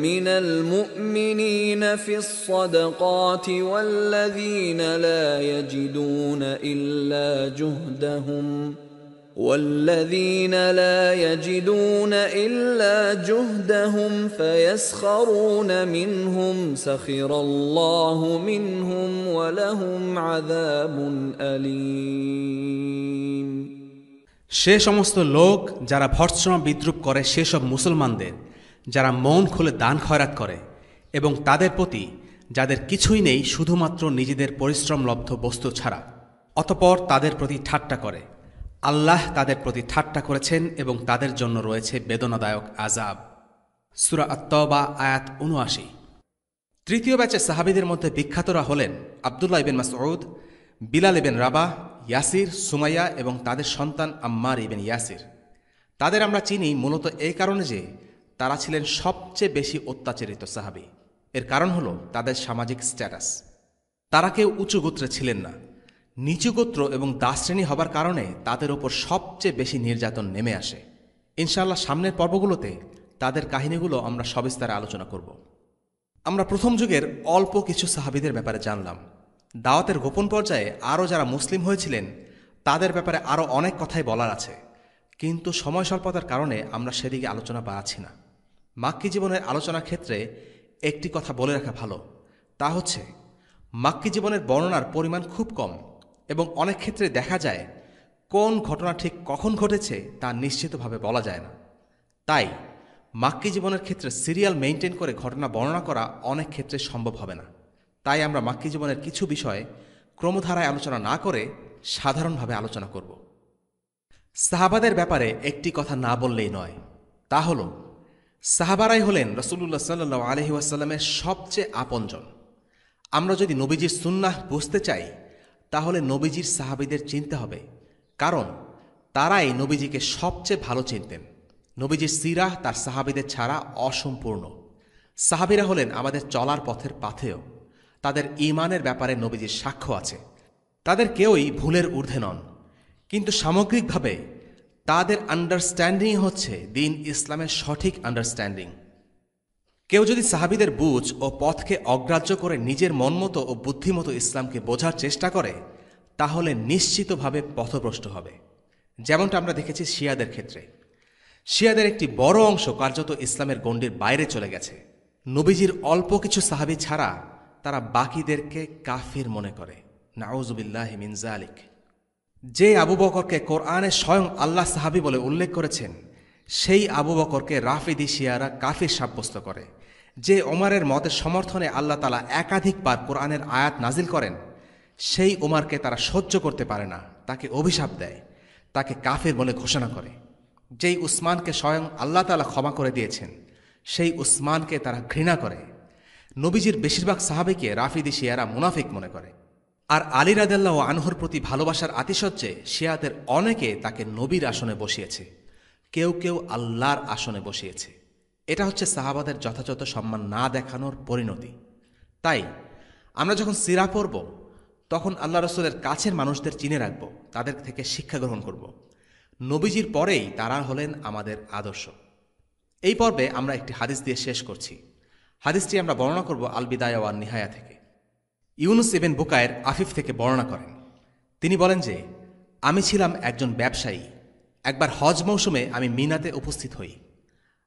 من المؤمنين في الصدقات والذين لا يجدون إلا جهدهم فيسخرون منهم سخر الله منهم ولهم عذاب أليم। সে সমস্ত লোক যারা ভর্ৎসনা বিদ্রুপ করে সেসব মুসলমানদের, যারা মন খুলে দান খয়রাত করে এবং তাদের প্রতি যাদের কিছুই নেই শুধুমাত্র নিজেদের পরিশ্রমলব্ধ বস্তু ছাড়া, অতঃপর তাদের প্রতি ঠাট্টা করে। আল্লাহ তাদের প্রতি ঠাট্টা করেছেন এবং তাদের জন্য রয়েছে বেদনাদায়ক আযাব। সূরা আত-তাওবা আয়াত ৭৯। তৃতীয় ব্যাচের সাহাবীদের মধ্যে বিখ্যাতরা হলেন আব্দুল্লাহ ইবিন মাসউদ, বিলাল ইবিন রাবাহ, ইয়াসির, সুমাইয়া এবং তাদের সন্তান আম্মার ইবিন ইয়াসির। তাদের আমরা চিনি মূলত এই কারণে যে তারা ছিলেন সবচেয়ে বেশি অত্যাচারিত সাহাবী। এর কারণ হল তাদের সামাজিক স্ট্যাটাস। তারা কেউ উঁচু গোত্রে ছিলেন না। নিচু গোত্র এবং দাসশ্রেণী হবার কারণে তাদের ওপর সবচেয়ে বেশি নির্যাতন নেমে আসে। ইনশাআল্লাহ সামনের পর্বগুলোতে তাদের কাহিনীগুলো আমরা সবিস্তারে আলোচনা করব। আমরা প্রথম যুগের অল্প কিছু সাহাবীদের ব্যাপারে জানলাম। দাওয়াতের গোপন পর্যায়ে আরও যারা মুসলিম হয়েছিলেন তাদের ব্যাপারে আরও অনেক কথাই বলার আছে, কিন্তু সময় স্বল্পতার কারণে আমরা সেদিকে আলোচনা বাড়াচ্ছি না। মাক্কী জীবনের আলোচনার ক্ষেত্রে একটি কথা বলে রাখা ভালো, তা হচ্ছে মাক্কী জীবনের বর্ণনার পরিমাণ খুব কম এবং অনেক ক্ষেত্রে দেখা যায় কোন ঘটনা ঠিক কখন ঘটেছে তা নিশ্চিতভাবে বলা যায় না। তাই মাক্কী জীবনের ক্ষেত্রে সিরিয়াল মেইনটেইন করে ঘটনা বর্ণনা করা অনেক ক্ষেত্রে সম্ভব হবে না। তাই আমরা মাক্কী জীবনের কিছু বিষয় ক্রমধারায় আলোচনা না করে সাধারণভাবে আলোচনা করব। সাহাবাদের ব্যাপারে একটি কথা না বললেই নয়, তা হল সাহাবারাই হলেন রাসূলুল্লাহ সাল্লাল্লাহু আলাইহি ওয়াসাল্লামের সবচেয়ে আপনজন। আমরা যদি নবীজির সুন্নাহ বুঝতে চাই তাহলে নবীজির সাহাবীদের চিনতে হবে, কারণ তারাই নবীজিকে সবচেয়ে ভালো চিনতেন। নবীজির সিরাহ তার সাহাবীদের ছাড়া অসম্পূর্ণ। সাহাবীরা হলেন আমাদের চলার পথের পাথেয়। তাদের ঈমানের ব্যাপারে নবীজির সাক্ষ্য আছে। তাদের কেউই ভুলের ঊর্ধ্বে নন, কিন্তু সামগ্রিকভাবে তাদের আন্ডারস্ট্যান্ডিং হচ্ছে দিন ইসলামের সঠিক আন্ডারস্ট্যান্ডিং। কেউ যদি সাহাবীদের বুঝ ও পথকে অগ্রাহ্য করে নিজের মনমতো ও বুদ্ধিমতো ইসলামকে বোঝার চেষ্টা করে, তাহলে নিশ্চিতভাবে পথভ্রষ্ট হবে। যেমনটা আমরা দেখেছি শিয়াদের ক্ষেত্রে। শিয়াদের একটি বড় অংশ কার্যত ইসলামের গণ্ডির বাইরে চলে গেছে। নবীজির অল্প কিছু সাহাবী ছাড়া তারা বাকিদেরকে কাফির মনে করে। নাউযুবিল্লাহি মিন যালিক। যে আবু বকরকে কোরআনে স্বয়ং আল্লাহ সাহাবী বলে উল্লেখ করেছেন, সেই আবু বকরকে রাফিদি শিয়ারা কাফির সাব্যস্ত করে। যে ওমরের মতের সমর্থনে আল্লাহ তাআলা একাধিকবার কোরআনের আয়াত নাজিল করেন, সেই ওমরকে তারা সহ্য করতে পারে না, তাকে অভিশাপ দেয়, তাকে কাফির বলে ঘোষণা করে। যেই উসমানকে স্বয়ং আল্লাহ তাআলা ক্ষমা করে দিয়েছেন, সেই উসমানকে তারা ঘৃণা করে। নবীজির বেশিরভাগ সাহাবীকে রাফিদি শিয়ারা মুনাফিক মনে করে। আর আলী রাদিয়াল্লাহু আনহুর প্রতি ভালোবাসার আতিশয্যে শিয়াদের অনেকে তাকে নবীর আসনে বসিয়েছে, কেউ কেউ আল্লাহর আসনে বসিয়েছে। এটা হচ্ছে সাহাবাদের যথাযথ সম্মান না দেখানোর পরিণতি। তাই আমরা যখন সিরা পড়ব, তখন আল্লাহ রসুলের কাছের মানুষদের চিনে রাখব, তাদের থেকে শিক্ষা গ্রহণ করব। নবীজির পরেই তারা হলেন আমাদের আদর্শ। এই পর্বে আমরা একটি হাদিস দিয়ে শেষ করছি। হাদিসটি আমরা বর্ণনা করব আল বিদায়া ওয়ান নিহায়া থেকে। ইউনুস ইবনে বুকায়ের আফিফ থেকে বর্ণনা করেন। তিনি বলেন যে, আমি ছিলাম একজন ব্যবসায়ী। একবার হজ মৌসুমে আমি মিনাতে উপস্থিত হই।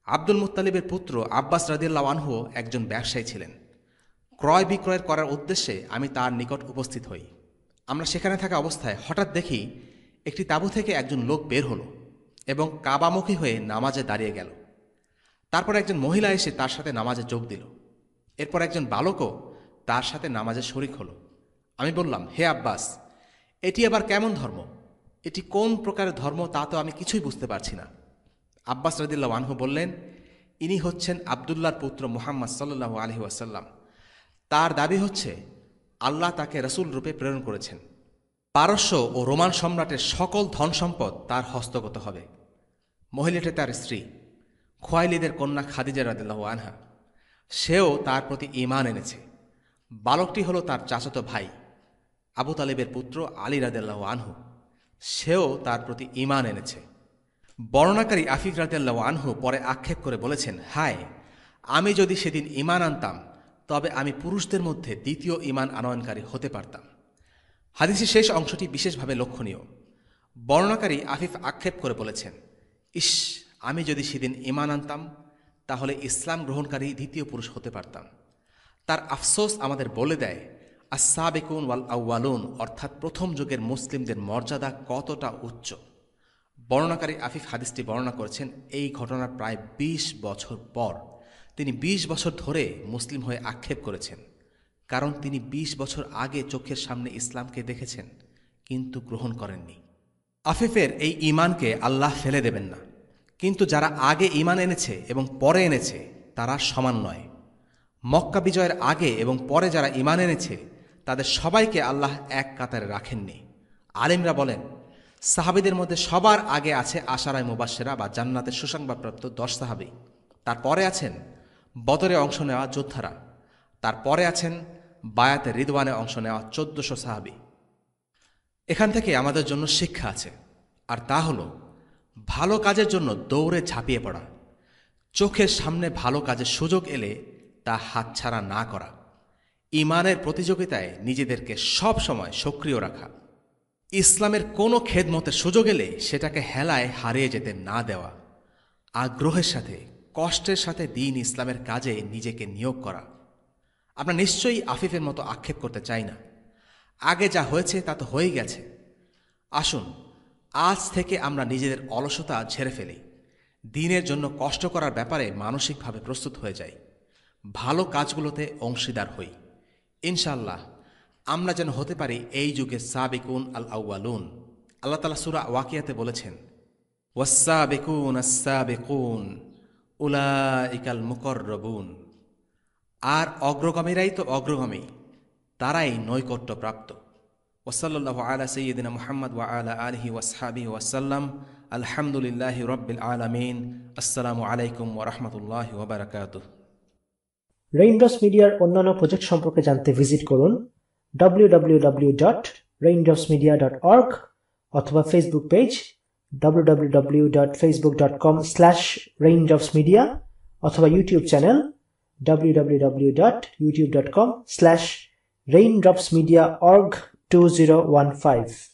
আব্দুল মুত্তালিবের পুত্র আব্বাস রাদিয়াল্লাহু আনহু একজন ব্যবসায়ী ছিলেন। ক্রয় বিক্রয়ের করার উদ্দেশ্যে আমি তার নিকট উপস্থিত হই। আমরা সেখানে থাকা অবস্থায় হঠাৎ দেখি একটি তাঁবু থেকে একজন লোক বের হলো এবং কাবামুখী হয়ে নামাজে দাঁড়িয়ে গেল। তারপর একজন মহিলা এসে তার সাথে নামাজে যোগ দিল। এরপর একজন বালকও তার সাথে নামাজে শরিক হলো। আমি বললাম, হে আব্বাস, এটি আবার কেমন ধর্ম? এটি কোন প্রকারের ধর্ম তা তো আমি কিছুই বুঝতে পারছি না। আব্বাস রাদিয়াল্লাহু আনহু বললেন, ইনি হচ্ছেন আবদুল্লাহর পুত্র মুহাম্মদ সাল্লাল্লাহু আলাইহি ওয়াসাল্লাম। তার দাবি হচ্ছে আল্লাহ তাকে রাসূল রূপে প্রেরণ করেছেন। পারস্য ও রোমান সম্রাটের সকল ধন সম্পদ তার হস্তগত হবে। মহিলাটি তার স্ত্রী, খুয়াইলিদের কন্যা খাদিজা রাদিয়াল্লাহু আনহা। সেও তার প্রতি ঈমান এনেছে। বালকটি হল তার চাচাতো ভাই আবু তালিবের পুত্র আলী রাদিয়াল্লাহু আনহু। সেও তার প্রতি ঈমান এনেছে। বর্ণনাকারী আফিফ রাদিয়াল্লাহু আনহু পরে আক্ষেপ করে বলেছেন, হায়, আমি যদি সেদিন ঈমান আনতাম তবে আমি পুরুষদের মধ্যে দ্বিতীয় ঈমান আনয়নকারী হতে পারতাম। হাদিসের শেষ অংশটি বিশেষভাবে লক্ষণীয়। বর্ণনাকারী আফিফ আক্ষেপ করে বলেছেন, ইস, আমি যদি সেদিন ঈমান আনতাম তাহলে ইসলাম গ্রহণকারী দ্বিতীয় পুরুষ হতে পারতাম। তার আফসোস আমাদের বলে দেয় আস-সাবিকুন ওয়াল আউয়ালুন অর্থাৎ প্রথম যুগের মুসলিমদের মর্যাদা কতটা উচ্চ। বর্ণনাকারী আফিফ হাদিসটি বর্ণনা করেছেন এই ঘটনার প্রায় ২০ বছর পর। তিনি ২০ বছর ধরে মুসলিম হয়ে আক্ষেপ করেছেন, কারণ তিনি ২০ বছর আগে চোখের সামনে ইসলামকে দেখেছেন কিন্তু গ্রহণ করেননি। আফিফের এই ঈমানকে আল্লাহ ফেলে দেবেন না, কিন্তু যারা আগে ঈমান এনেছে এবং পরে এনেছে তারা সমান নয়। মক্কা বিজয়ের আগে এবং পরে যারা ঈমান এনেছে তাদের সবাইকে আল্লাহ এক কাতারে রাখেননি। আলেমরা বলেন, সাহাবীদের মধ্যে সবার আগে আছে আশারায়ে মুবাশশিরা বা জান্নাতের সুসংবাদপ্রাপ্ত ১০ সাহাবী। তারপরে আছেন বদরে অংশ নেওয়া যোদ্ধারা। তারপরে আছেন বায়াতে রিদওয়ানে অংশ নেওয়া ১৪০০ সাহাবী। এখান থেকে আমাদের জন্য শিক্ষা আছে, আর তা হল ভালো কাজের জন্য দৌড়ে ঝাঁপিয়ে পড়া। চোখের সামনে ভালো কাজের সুযোগ এলে তা হাতছাড়া না করা। ঈমানের প্রতিযোগিতায় নিজেদেরকে সব সময় সক্রিয় রাখা। ইসলামের কোনো খেদমতের সুযোগ এলে সেটাকে হেলায় হারিয়ে যেতে না দেওয়া। আগ্রহের সাথে কষ্টের সাথে দ্বীন ইসলামের কাজে নিজেকে নিয়োগ করা। আমরা নিশ্চয়ই আফিফের মতো আক্ষেপ করতে চাই না। আগে যা হয়েছে তা তো হয়েই গেছে। আসুন আজ থেকে আমরা নিজেদের অলসতা ঝেড়ে ফেলি, দ্বীনের জন্য কষ্ট করার ব্যাপারে মানসিকভাবে প্রস্তুত হয়ে যাই, ভালো কাজগুলোতে অংশীদার হই। ইনশাআল্লাহ আমরা যেন হতে পারি এই যুগে সাবিকুন আল আউয়ালুন। আল্লাহ তাআলা সূরা ওয়াকিয়াতে বলেছেন, ওয়াস-সাবিকুন আস-সাবিকুন উলাইকাল মুকাররাবুন। আর অগ্রগামীরাই তো অগ্রগামী, তারাই নৈকট্যপ্রাপ্ত। ওয়াসাল্লাল্লাহু আলা সাইয়্যিদিনা মুহাম্মদ ওয়া আলা আলিহি ওয়াসহাবিহি ওয়াসাল্লাম। আলহামদুলিল্লাহি রাব্বিল আলামিন। আসসালামু আলাইকুম ওয়া রাহমাতুল্লাহি ওয়া বারাকাতুহু। রেইনড্রপস মিডিয়ার অন্যান্য প্রজেক্ট সম্পর্কে জানতে ভিজিট করুন www.raindropsmedia.org অথবা ফেসবুক পেজ www.facebook.com/raindropsmedia অথবা ইউটিউব চ্যানেল www.youtube.com/raindropsmediaorg2015